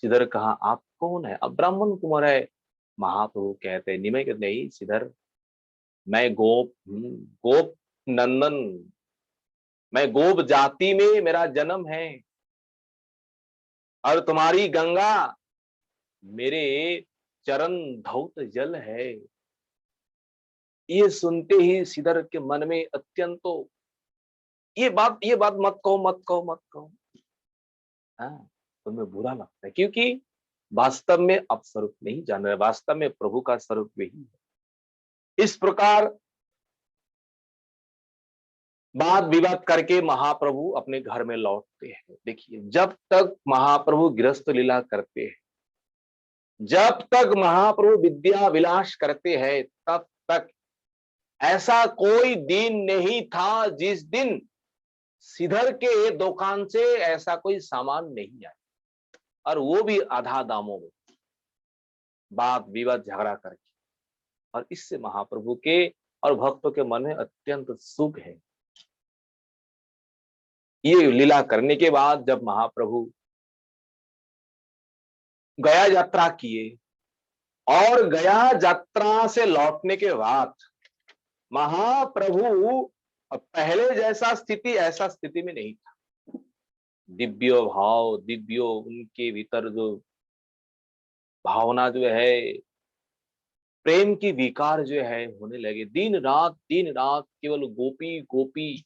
श्रीधर कहा आप कौन है। अब ब्राह्मण कुमार है। महाप्रभु कहते हैं निमय कहते नहीं श्रीधर मैं गोप हूं, गोप नंदन, मैं गोप जाति में मेरा जन्म है और तुम्हारी गंगा मेरे चरण धौत जल है। ये सुनते ही श्रीधर के मन में अत्यंत ये बात मत कहो मत कहो मत कहो, हाँ तुम्हें बुरा लगता है क्योंकि वास्तव में आप स्वरूप नहीं जान रहे, वास्तव में प्रभु का स्वरूप वही है। इस प्रकार वाद विवाद करके महाप्रभु अपने घर में लौटते हैं। देखिए जब तक महाप्रभु गृहस्थ लीला करते हैं, जब तक महाप्रभु विद्या विलास करते हैं तब तक ऐसा कोई दिन नहीं था जिस दिन श्रीधर के दुकान से ऐसा कोई सामान नहीं आया, और वो भी आधा दामों में, वाद विवाद झगड़ा करके। और इससे महाप्रभु के और भक्तों के मन में अत्यंत सुख है। ये लीला करने के बाद जब महाप्रभु गया यात्रा किए और गया यात्रा से लौटने के बाद महाप्रभु पहले जैसा स्थिति ऐसा स्थिति में नहीं था। दिव्य भाव, दिव्य उनके भीतर जो भावना जो है, प्रेम की विकार जो है होने लगे। दिन रात केवल गोपी गोपी,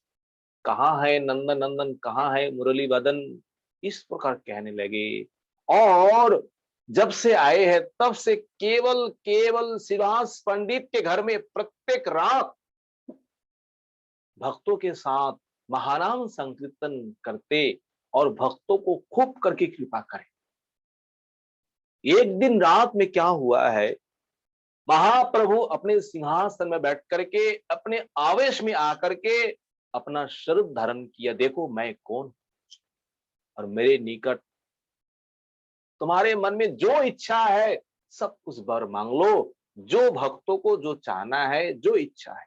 कहाँ है नंदन नंदन, कहाँ है मुरली बदन, इस प्रकार कहने लगे। और जब से आए हैं तब से केवल केवल श्रीवास पंडित के घर में प्रत्येक रात भक्तों के साथ महानाम संकीर्तन करते और भक्तों को खूब करके कृपा करें। एक दिन रात में क्या हुआ है, महाप्रभु अपने सिंहासन में बैठ करके अपने आवेश में आकर के अपना स्वरूप धारण किया। देखो मैं कौन, और मेरे निकट तुम्हारे मन में जो इच्छा है सब कुछ वर मांग लो, जो भक्तों को जो चाहना है, जो इच्छा है।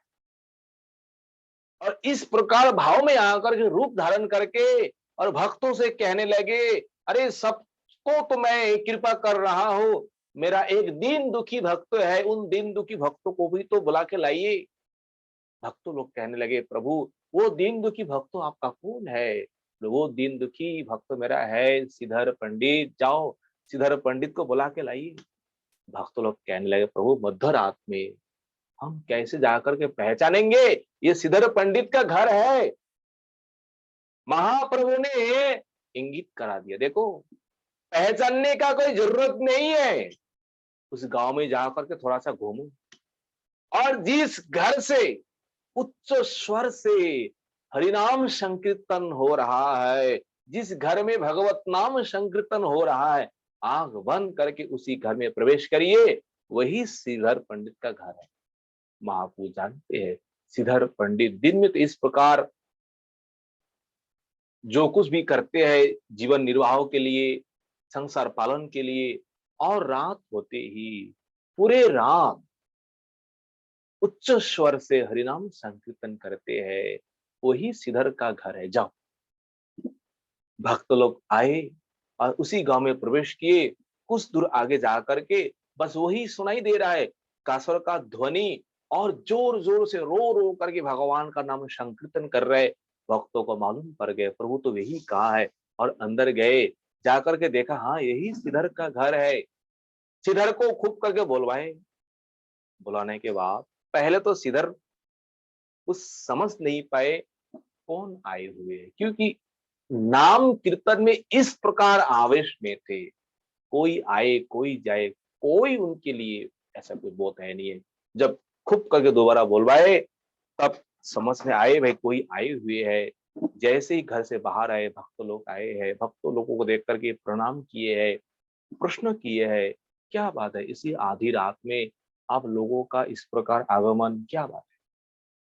और इस प्रकार भाव में आकर के रूप धारण करके और भक्तों से कहने लगे, अरे सबको तो मैं कृपा कर रहा हूं, मेरा एक दीन दुखी भक्त है, उन दीन दुखी भक्तों को भी तो बुला के लाइए। भक्तों लोग कहने लगे, प्रभु वो दीन दुखी भक्त तो आपका कौन है? वो दीन दुखी भक्त मेरा है श्रीधर पंडित, जाओ श्रीधर पंडित को बुला के लाइए। भक्त लोग कहने लगे, प्रभु मध्य रात में हम कैसे जाकर के पहचानेंगे ये श्रीधर पंडित का घर है? महाप्रभु ने इंगित करा दिया, देखो पहचानने का कोई जरूरत नहीं है, उस गांव में जाकर के थोड़ा सा घूमो, और जिस घर से उच्च स्वर से हरिनाम संकीर्तन हो रहा है, जिस घर में भगवत नाम संकीर्तन हो रहा है, आंख बंद करके उसी घर में प्रवेश करिए, वही श्रीधर पंडित का घर है। महाप्रभु जानते हैं श्रीधर पंडित दिन में तो इस प्रकार जो कुछ भी करते हैं जीवन निर्वाह के लिए, संसार पालन के लिए, और रात होते ही पूरे रात उच्च स्वर से हरिनाम संकीर्तन करते हैं, वही श्रीधर का घर है। जाओ। भक्त लोग आए और उसी गांव में प्रवेश किए। कुछ दूर आगे जा करके बस वही सुनाई दे रहा है, कासर का ध्वनि, और जोर जोर से रो रो करके भगवान का नाम संकीर्तन कर रहे। भक्तों को मालूम पड़ गए प्रभु तो यही कहा है, और अंदर गए, जाकर के देखा हाँ यही श्रीधर का घर है। श्रीधर को खूब करके बोलवाए। बुलाने के बाद पहले तो श्रीधर कुछ समझ नहीं पाए कौन आए हुए हैं, क्योंकि नाम कीर्तन में इस प्रकार आवेश में थे, कोई आए कोई जाए, कोई उनके लिए ऐसा कोई बोध है नहीं है। जब खूब करके दोबारा बोलवाए तब समझ में आए भाई कोई आए हुए है। जैसे ही घर से बाहर आए, भक्त लोग आए हैं, भक्तों लोगों को देख करके प्रणाम किए हैं, प्रश्न किए हैं, क्या बात है इसी आधी रात में आप लोगों का इस प्रकार आगमन, क्या बात है?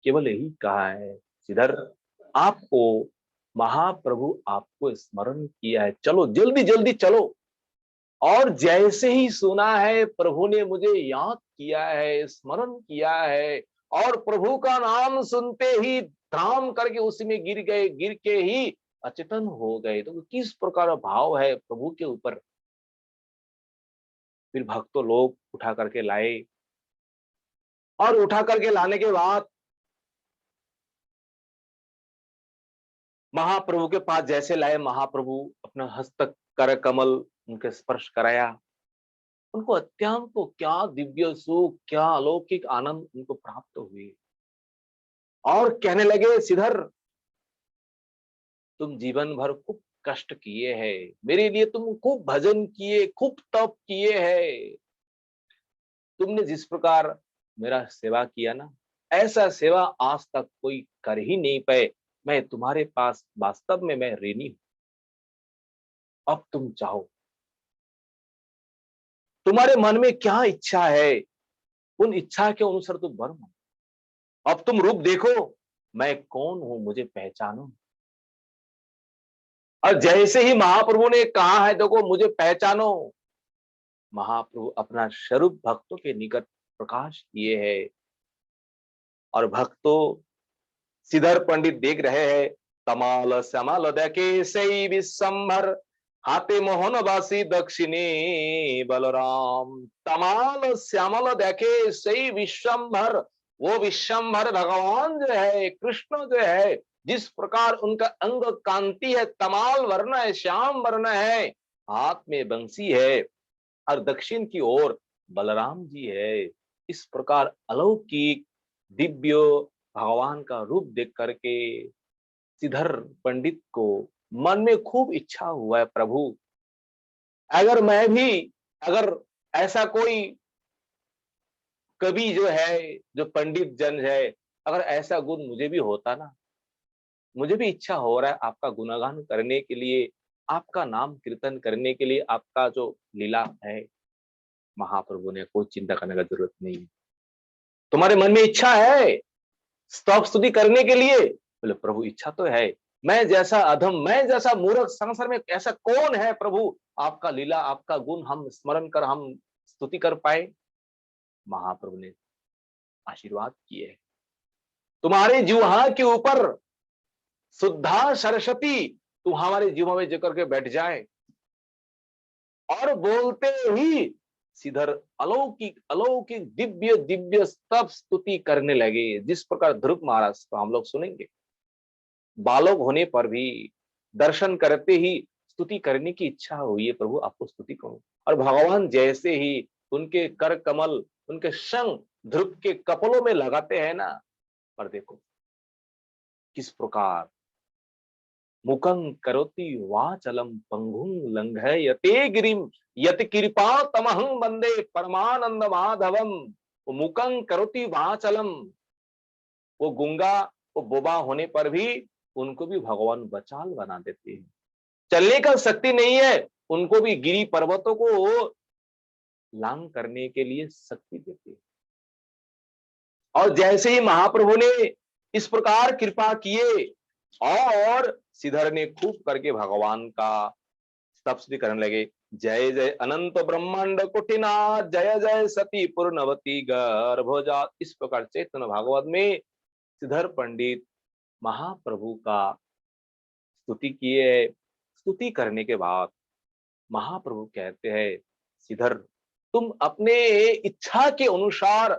केवल यही कहा है, श्रीधर आपको महाप्रभु आपको स्मरण किया है, चलो जल्दी जल्दी चलो। और जैसे ही सुना है प्रभु ने मुझे याद किया है, स्मरण किया है, और प्रभु का नाम सुनते ही धाम करके उसी में गिर गए, गिर के ही अचेतन हो गए। तो किस प्रकार भाव है प्रभु के ऊपर। फिर भक्तों लोग उठा करके लाए, और उठा करके लाने के बाद महाप्रभु के पास जैसे लाए, महाप्रभु अपना हस्तक कर कमल उनके स्पर्श कराया। उनको अत्यंत तो क्या दिव्य सुख, क्या अलौकिक आनंद उनको प्राप्त हुए, और कहने लगे श्रीधर तुम जीवन भर खूब कष्ट किए हैं, मेरे लिए तुम खूब भजन किए, खूब तप किए हैं, तुमने जिस प्रकार मेरा सेवा किया ना, ऐसा सेवा आज तक कोई कर ही नहीं पाए। मैं तुम्हारे पास वास्तव में मैं ऋणी हूं। अब तुम चाहो, तुम्हारे मन में क्या इच्छा है, उन इच्छा के अनुसार तुम वर मांगो। अब तुम रूप देखो, मैं कौन हूं, मुझे पहचानो। और जैसे ही महाप्रभु ने कहा है देखो मुझे पहचानो, महाप्रभु अपना स्वरूप भक्तों के निकट प्रकाश किए है। और भक्तों श्रीधर पंडित देख रहे हैं, तमाल श्यामल देखे सई विश्वंभर, हाथे मोहनवासी दक्षिणी बलराम। तमाल श्यामल देखे सई विश्वंभर, वो विश्वंभर भगवान जो है, कृष्ण जो है, जिस प्रकार उनका अंग कांति है, तमाल वर्ण है, श्याम वर्ण है, हाथ में बंसी है, और दक्षिण की ओर बलराम जी है। इस प्रकार अलौकिक दिव्य भगवान का रूप देख करके श्रीधर पंडित को मन में खूब इच्छा हुआ है, प्रभु अगर मैं भी, अगर ऐसा कोई कवि जो है, जो पंडित जन है, अगर ऐसा गुण मुझे भी होता ना, मुझे भी इच्छा हो रहा है आपका गुणगान करने के लिए, आपका नाम कीर्तन करने के लिए, आपका जो लीला है। महाप्रभु ने कोई चिंता करने का जरूरत नहीं है, तुम्हारे मन में इच्छा है स्तव स्तुति करने के लिए? बोले प्रभु इच्छा तो है, मैं जैसा अधम, मैं जैसा मूर्ख संसार में ऐसा कौन है प्रभु, आपका लीला, आपका गुण हम स्मरण कर, हम स्तुति कर पाए। महाप्रभु ने आशीर्वाद किए, तुम्हारे जिह्वा के ऊपर शुद्धा सरस्वती तुम हमारे जीवों में जकर के बैठ जाए, और बोलते ही श्रीधर अलौकिक अलौकिक दिव्य दिव्य स्तव स्तुति करने लगे। जिस प्रकार ध्रुव महाराज को हम लोग सुनेंगे, बालक होने पर भी दर्शन करते ही स्तुति करने की इच्छा हुई है, प्रभु आपको स्तुति करूं। और भगवान जैसे ही उनके कर कमल, उनके संग ध्रुव के कपलों में लगाते हैं ना, पर देखो किस प्रकार मुखं करोति वाचलम पंगुं लंघयते गिरिम यत कृपा तमहं वंदे परमानंद माधवम। वो मुखं करोति वाचलम, वो गूंगा, वो बोबा होने पर भी उनको भी भगवान बचाल बना देते हैं। चलने का शक्ति नहीं है, उनको भी गिरी पर्वतों को लांग करने के लिए शक्ति देते हैं। और जैसे ही महाप्रभु ने इस प्रकार कृपा किए, और श्रीधर ने खूब करके भगवान का स्तुति करने लगे। जय जय अनंत ब्रह्मांड कुटिनाथ, जय जय सती पूर्णवती गर्भोजात। इस प्रकार चैतन्य भागवत में श्रीधर पंडित महाप्रभु का स्तुति किए। स्तुति करने के बाद महाप्रभु कहते हैं, श्रीधर तुम अपने इच्छा के अनुसार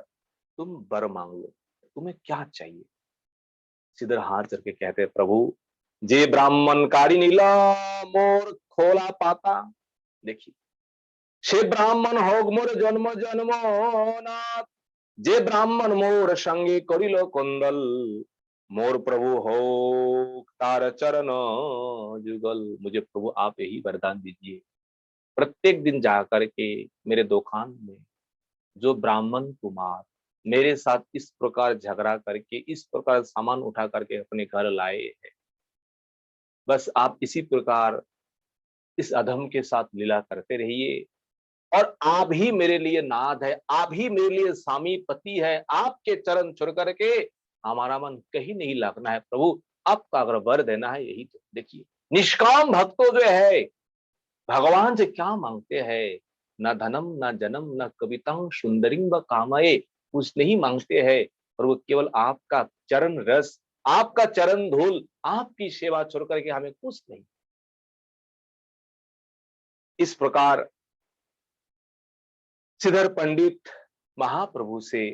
तुम वर मांग लो, तुम्हें क्या चाहिए? श्रीधर हाथ करके कहते हैं, प्रभु जे ब्राह्मण कारी नीला मोर खोला पाता। देखिए, से ब्राह्मण होग मोर जन्म जन्म नाथ, जे ब्राह्मण मोर संगे करिल कुंदल, मोर प्रभु हो तार चरण जुगल। मुझे प्रभु आप यही वरदान दीजिए, प्रत्येक दिन जाकर के मेरे दुकान में जो ब्राह्मण कुमार मेरे साथ इस प्रकार झगड़ा करके, इस प्रकार सामान उठा करके अपने घर लाए हैं, बस आप इसी प्रकार इस अधम के साथ लीला करते रहिए। और आप ही मेरे लिए नाथ है, आप ही मेरे लिए स्वामी पति है, आपके चरण छोड़ करके हमारा मन कहीं नहीं लगना है। प्रभु आपका अगर वर देना है यही तो। देखिए, निष्काम भक्तों जो है भगवान से क्या मांगते हैं? न धनम न जन्म न कविता सुंदरिंग व कामये, कुछ नहीं मांगते हैं, और वो केवल आपका चरण रस, आपका चरण धूल, आपकी सेवा छोड़ करके हमें कुछ नहीं। इस प्रकार श्रीधर पंडित महाप्रभु से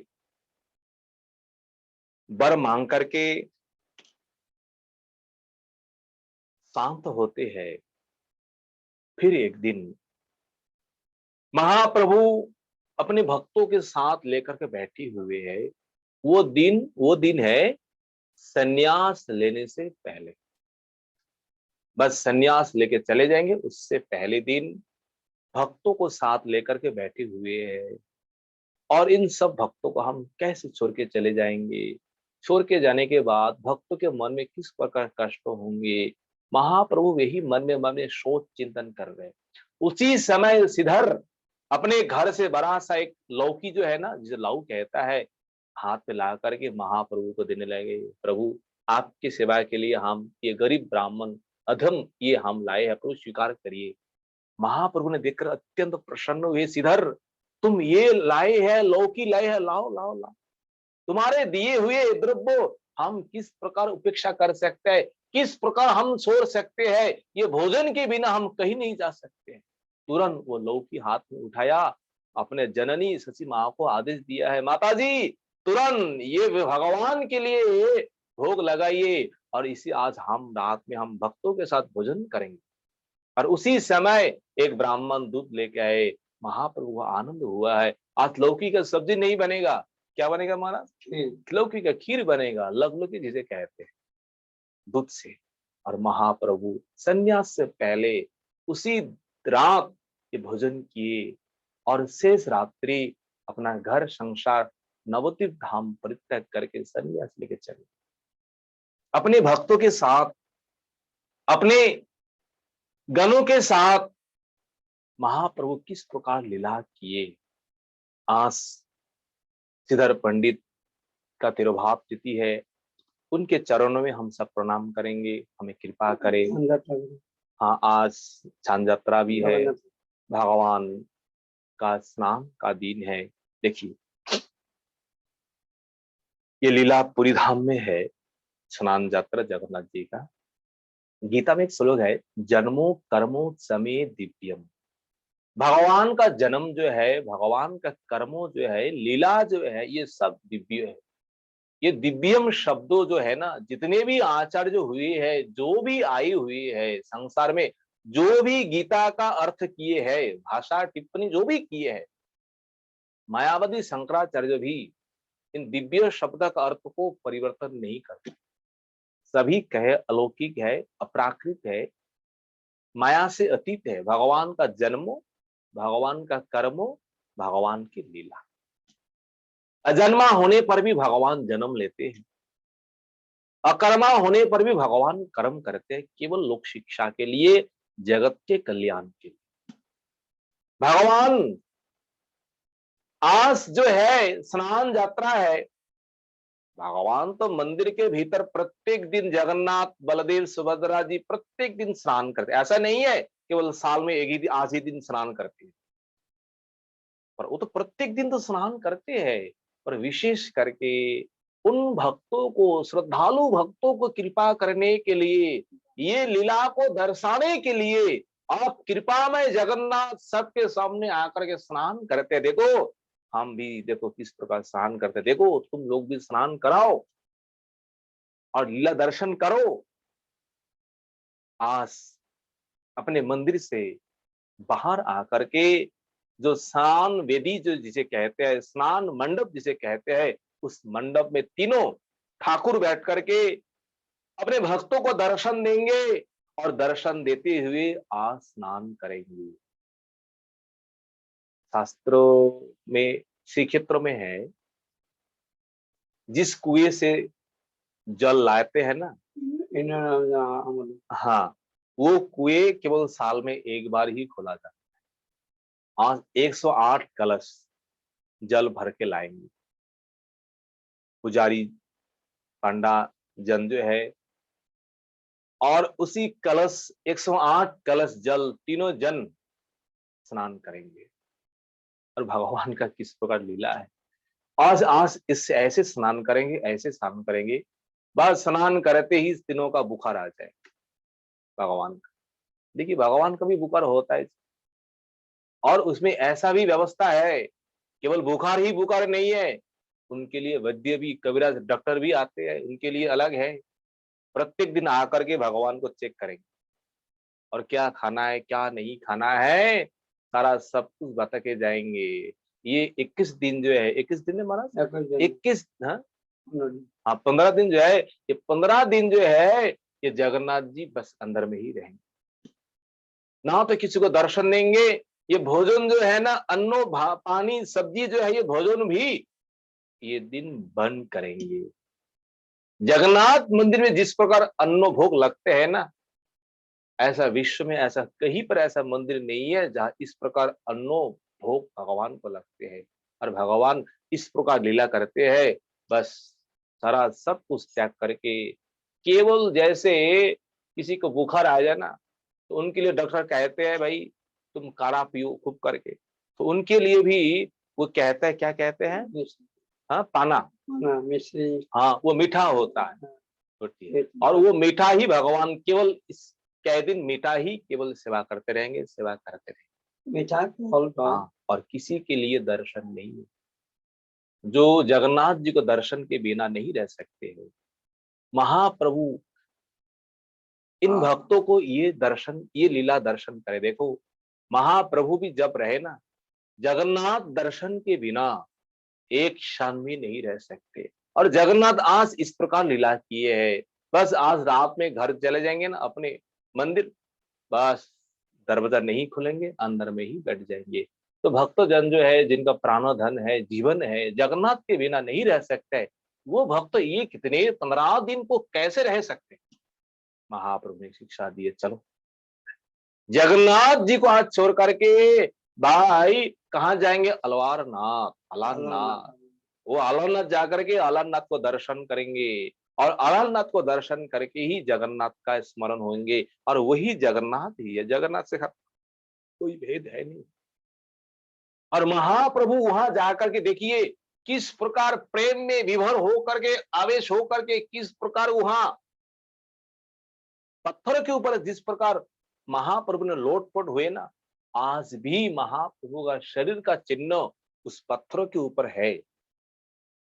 वर मांग करके शांत होते हैं। फिर एक दिन महाप्रभु अपने भक्तों के साथ लेकर के बैठे हुए हैं। वो दिन है संन्यास लेने से पहले। बस संन्यास लेके चले जाएंगे, उससे पहले दिन भक्तों को साथ लेकर के बैठे हुए हैं। और इन सब भक्तों को हम कैसे छोड़ के चले जाएंगे? छोड़ के जाने के बाद भक्तों के मन में किस प्रकार कष्ट होंगे? महाप्रभु यही मन में सोच चिंतन कर रहे हैं। उसी समय श्रीधर अपने घर से बड़ा सा एक लौकी जो है ना, जिसे लाऊ कहता है, हाथ में ला करके महाप्रभु को देने लगे। प्रभु आपकी सेवा के लिए हम ये गरीब ब्राह्मण अधम ये हम लाए हैं, प्रभु स्वीकार करिए। महाप्रभु ने देखकर अत्यंत प्रसन्न हुए। श्रीधर तुम ये लाए हैं, लौकी लाए हैं, लाओ लाओ लाओ। तुम्हारे दिए हुए द्रव्य हम किस प्रकार उपेक्षा कर सकते हैं, किस प्रकार हम छोड़ सकते हैं? ये भोजन के बिना हम कहीं नहीं जा सकते। तुरंत वो लौकी हाथ में उठाया, अपने जननी शची माँ को आदेश दिया है, माताजी तुरंत ये भगवान के लिए भोग लगाइए। और इसी आज हम रात में हम भक्तों के साथ भोजन करेंगे। और उसी समय एक ब्राह्मण दूध लेके आए, महाप्रभु को आनंद हुआ है। आज लौकी का सब्जी नहीं बनेगा, क्या बनेगा महाराज? लौकी का खीर बनेगा, लवलौकी जिसे कहते हैं, दूध से। और महाप्रभु संन्यास से पहले उसी रात ये भोजन किए और शेष रात्रि अपना घर संसार नवद्वीप धाम परित्याग करके संन्यास लेके चले। अपने भक्तों के साथ, अपने गणों के साथ महाप्रभु किस प्रकार लीला किए। आज श्रीधर पंडित का तिरुभाव तिथि है, उनके चरणों में हम सब प्रणाम करेंगे, हमें कृपा करें। हाँ, आज चांद यात्रा भी है, भगवान का स्नान का दिन है। देखिए ये लीला पूरी धाम में है, स्नान यात्रा जगन्नाथ जी का। गीता में एक श्लोक है, जन्मो कर्मो समे दिव्यम। भगवान का जन्म जो है, भगवान का कर्मो जो है, लीला जो है, ये सब दिव्य है। ये दिव्यम शब्दों जो है ना, जितने भी आचार्य हुए हैं, जो भी आई हुई है संसार में, जो भी गीता का अर्थ किए हैं, भाषा टिप्पणी जो भी किए हैं, मायावादी शंकराचार्य भी इन दिव्य शब्द का अर्थ को परिवर्तन नहीं करते। सभी कहे अलौकिक है, अपराकृत है, माया से अतीत है। भगवान का जन्मो, भगवान का कर्मो, भगवान की लीला। अजन्मा होने पर भी भगवान जन्म लेते हैं, अकर्मा होने पर भी भगवान कर्म करते हैं, केवल लोक शिक्षा के लिए, जगत के कल्याण के लिए। भगवान आज जो है स्नान यात्रा है, भगवान तो मंदिर के भीतर प्रत्येक दिन जगन्नाथ बलदेव सुभद्रा जी प्रत्येक दिन स्नान करते। ऐसा नहीं है केवल साल में एक ही दिन, आज ही दिन स्नान करते हैं, पर वो तो प्रत्येक दिन तो स्नान करते हैं। पर विशेष करके उन भक्तों को, श्रद्धालु भक्तों को कृपा करने के लिए, ये लीला को दर्शाने के लिए आप कृपामय जगन्नाथ सबके सामने आकर के स्नान करते। देखो हम भी देखो किस प्रकार स्नान करते, देखो तुम लोग भी स्नान कराओ और लीला दर्शन करो। आज अपने मंदिर से बाहर आकर के जो स्नान वेदी जो जिसे कहते हैं, स्नान मंडप जिसे कहते हैं, उस मंडप में तीनों ठाकुर बैठ करके अपने भक्तों को दर्शन देंगे और दर्शन देते हुए आज स्नान करेंगे। शास्त्रों में, श्री क्षेत्रों में है, जिस कुएं से जल लाते हैं ना, हाँ, वो कुएं केवल साल में एक बार ही खोला जाता है। आज 108 कलश जल भर के लाएंगे। पुजारी, पंडा जन जो है, और उसी कलश 108 कलश जल तीनों जन स्नान करेंगे। और भगवान का किस प्रकार लीला है। आज आज इससे ऐसे स्नान करेंगे, ऐसे स्नान करेंगे, बस स्नान करते ही तीनों का बुखार आ जाए भगवान का। देखिए भगवान का भी बुखार होता है, और उसमें ऐसा भी व्यवस्था है, केवल बुखार ही बुखार नहीं है, उनके लिए वैद्य भी, कबीराज डॉक्टर भी आते हैं, उनके लिए अलग है। प्रत्येक दिन आकर के भगवान को चेक करेंगे और क्या खाना है क्या नहीं खाना है सारा सब कुछ बता के जाएंगे। ये 21 दिन जो है, 21 दिन है महाराज, 21, हाँ 15 दिन जो है, ये 15 दिन जो है ये जगन्नाथ जी बस अंदर में ही रहेंगे, ना तो किसी को दर्शन देंगे। ये भोजन जो है ना, अन्नो पानी सब्जी जो है, ये भोजन भी ये दिन बंद करेंगे। जगन्नाथ मंदिर में जिस प्रकार अन्नो भोग लगते हैं ना, ऐसा विश्व में ऐसा कहीं पर ऐसा मंदिर नहीं है जहां इस प्रकार अन्नो भोग भगवान को लगते हैं। और भगवान इस प्रकार लीला करते हैं, बस सारा सब कुछ त्याग करके, केवल जैसे किसी को बुखार आ जाए ना, तो उनके लिए डॉक्टर कहते हैं भाई तुम काढ़ा पियो खूब करके, तो उनके लिए भी वो कहता है, क्या कहते हैं, हाँ पाना, हाँ वो मीठा होता है, होती है। और वो मीठा ही भगवान केवल इस कै दिन मीठा ही केवल सेवा करते रहेंगे, सेवा करते रहेंगे मीठा। हाँ, और किसी के लिए दर्शन नहीं है। जो जगन्नाथ जी को दर्शन के बिना नहीं रह सकते हैं। महाप्रभु इन भक्तों को ये दर्शन, ये लीला दर्शन करे। देखो महाप्रभु भी जब रहे ना, जगन्नाथ दर्शन के बिना एक क्षण भी नहीं रह सकते। और जगन्नाथ आज इस प्रकार लीला किए है, बस आज रात में घर चले जाएंगे ना अपने मंदिर, बस दरवाजा नहीं खुलेंगे, अंदर में ही बैठ जाएंगे। तो भक्तजन जो है, जिनका प्राणधन है, जीवन है, जगन्नाथ के बिना नहीं रह सकते, वो भक्त ये कितने 15 दिन को कैसे रह सकते हैं? महाप्रभु ने शिक्षा दी है, चलो जगन्नाथ जी को आज छोड़ करके भाई कहाँ जाएंगे? अलवारनाथ, अलारनाथ। वो अलारनाथ जाकर के अलारनाथ को दर्शन करेंगे, और अलारनाथ को दर्शन करके ही जगन्नाथ का स्मरण होंगे, और वही जगन्नाथ ही है। जगन्नाथ से कोई भेद है नहीं। और महाप्रभु वहां जाकर के देखिए किस प्रकार प्रेम में विभोर होकर के, आवेश होकर के, किस प्रकार वहां पत्थर के ऊपर जिस प्रकार महाप्रभु ने लोटपोट हुए ना, आज भी महाप्रभु का शरीर का चिन्ह उस पत्थरों के ऊपर है।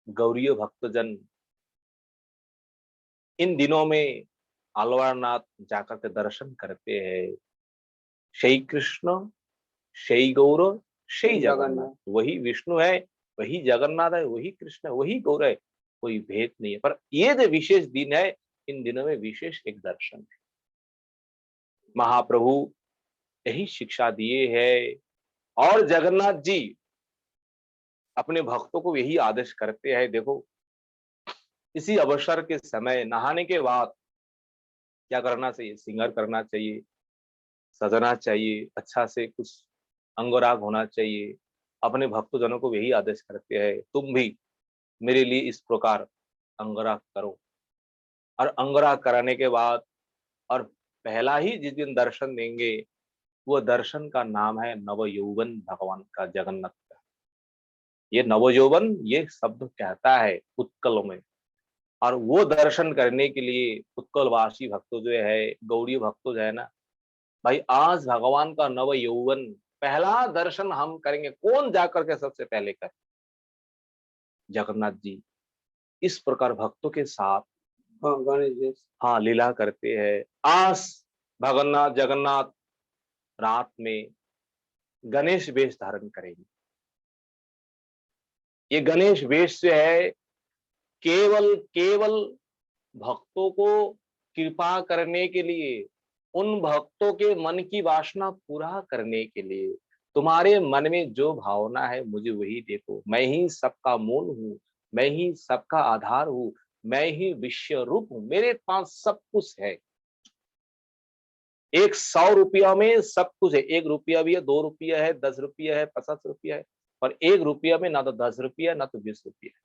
गौरीय भक्तजन इन दिनों में अलवारनाथ जाकर के दर्शन करते हैं। श्री कृष्ण, श्री गौर, श्री जगन्नाथ, वही विष्णु है, वही जगन्नाथ है, वही कृष्ण है, वही गौर है, कोई भेद नहीं है। पर ये जो विशेष दिन है, इन दिनों में विशेष एक दर्शन है। महाप्रभु यही शिक्षा दिए है, और जगन्नाथ जी अपने भक्तों को यही आदेश करते हैं। देखो इसी अवसर के समय नहाने के बाद क्या करना चाहिए? श्रृंगार करना चाहिए, सजना चाहिए, अच्छा से कुछ अंगराग होना चाहिए। अपने भक्तजनों को यही आदेश करते हैं, तुम भी मेरे लिए इस प्रकार अंगराग करो। और अंगराग कराने के बाद, और पहला ही जिस दिन दर्शन देंगे, वो दर्शन का नाम है नवयौवन भगवान का, जगन्नाथ का। ये नवयौवन ये शब्द कहता है उत्कल में, और वो दर्शन करने के लिए उत्कलवासी भक्तों जो है, गौड़ी भक्तों जो है ना भाई, आज भगवान का नव यौवन पहला दर्शन हम करेंगे। कौन जाकर के सबसे पहले कर? जगन्नाथ जी इस प्रकार भक्तों के साथ गणेश जी लीला करते हैं। आज भगन्नाथ जगन्नाथ रात में गणेश वेश धारण करेंगे। ये गणेश वेश जो है केवल केवल भक्तों को कृपा करने के लिए, उन भक्तों के मन की वासना पूरा करने के लिए, तुम्हारे मन में जो भावना है मुझे वही देखो, मैं ही सबका मूल हूँ, मैं ही सबका आधार हूँ, मैं ही विश्व रूप हूँ, मेरे पास सब कुछ है। 100 रुपया में सब कुछ है। 1 रुपया भी है, 2 रुपया है, 10 रुपया है, 50 रुपया है, और 1 रुपया में ना तो 10 रुपया ना तो 20 रुपया है।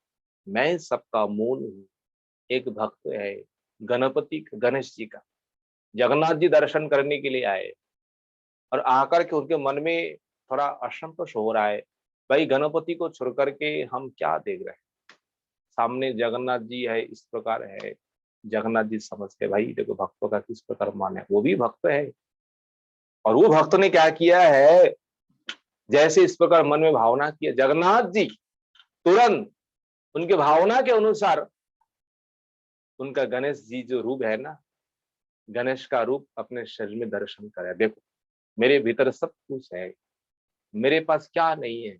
मैं सबका मूल हूँ। एक भक्त है गणपति गणेश जी का, जगन्नाथ जी दर्शन करने के लिए आए, और आकर के उनके मन में थोड़ा असंतोष हो रहा है, भाई गणपति को छोड़ करके हम क्या देख रहे हैं, सामने जगन्नाथ जी है, इस प्रकार है। जगन्नाथ जी समझते भाई देखो भक्तों का किस प्रकार मान है, वो भी भक्त है। और वो भक्त ने क्या किया है, जैसे इस प्रकार मन में भावना किया, जगन्नाथ जी तुरंत उनके भावना के अनुसार उनका गणेश जी जो रूप है ना, गणेश का रूप अपने शरीर में दर्शन करे। देखो मेरे भीतर सब कुछ है, मेरे पास क्या नहीं है।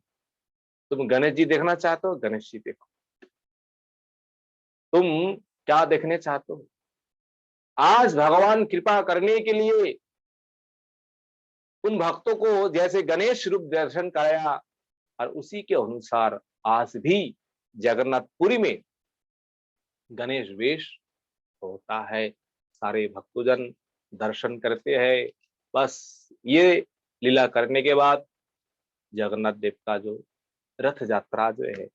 तुम गणेश जी देखना चाहते हो, गणेश जी देखो। तुम क्या देखने चाहते हो? आज भगवान कृपा करने के लिए उन भक्तों को जैसे गणेश रूप दर्शन कराया, और उसी के अनुसार आज भी जगन्नाथपुरी में गणेश वेश होता है। सारे भक्तजन दर्शन करते हैं। बस ये लीला करने के बाद जगन्नाथ देव का जो रथ यात्रा जो है,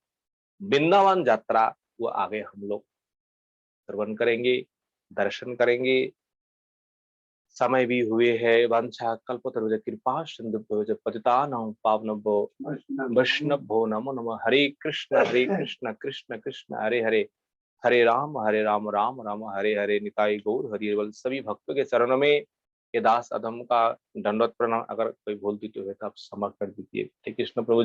वृंदावन यात्रा, वो आगे हम लोग श्रवण करेंगे, दर्शन करेंगे। समय भी हुए है। वांछा कल्पतरुज कृपा सिंधु पतितानां पावनभ्यो वैष्णवभ्यो नमो नमः। हरे कृष्ण कृष्ण कृष्ण हरे हरे, हरे राम राम राम हरे हरे। निताई गौर हरिवल। सभी भक्तों के चरणों में ये दास अधम का दंडवत प्रणाम। अगर कोई भूल त्रुटि हुए तो आप क्षमा कर दीजिए। कृष्ण प्रभु।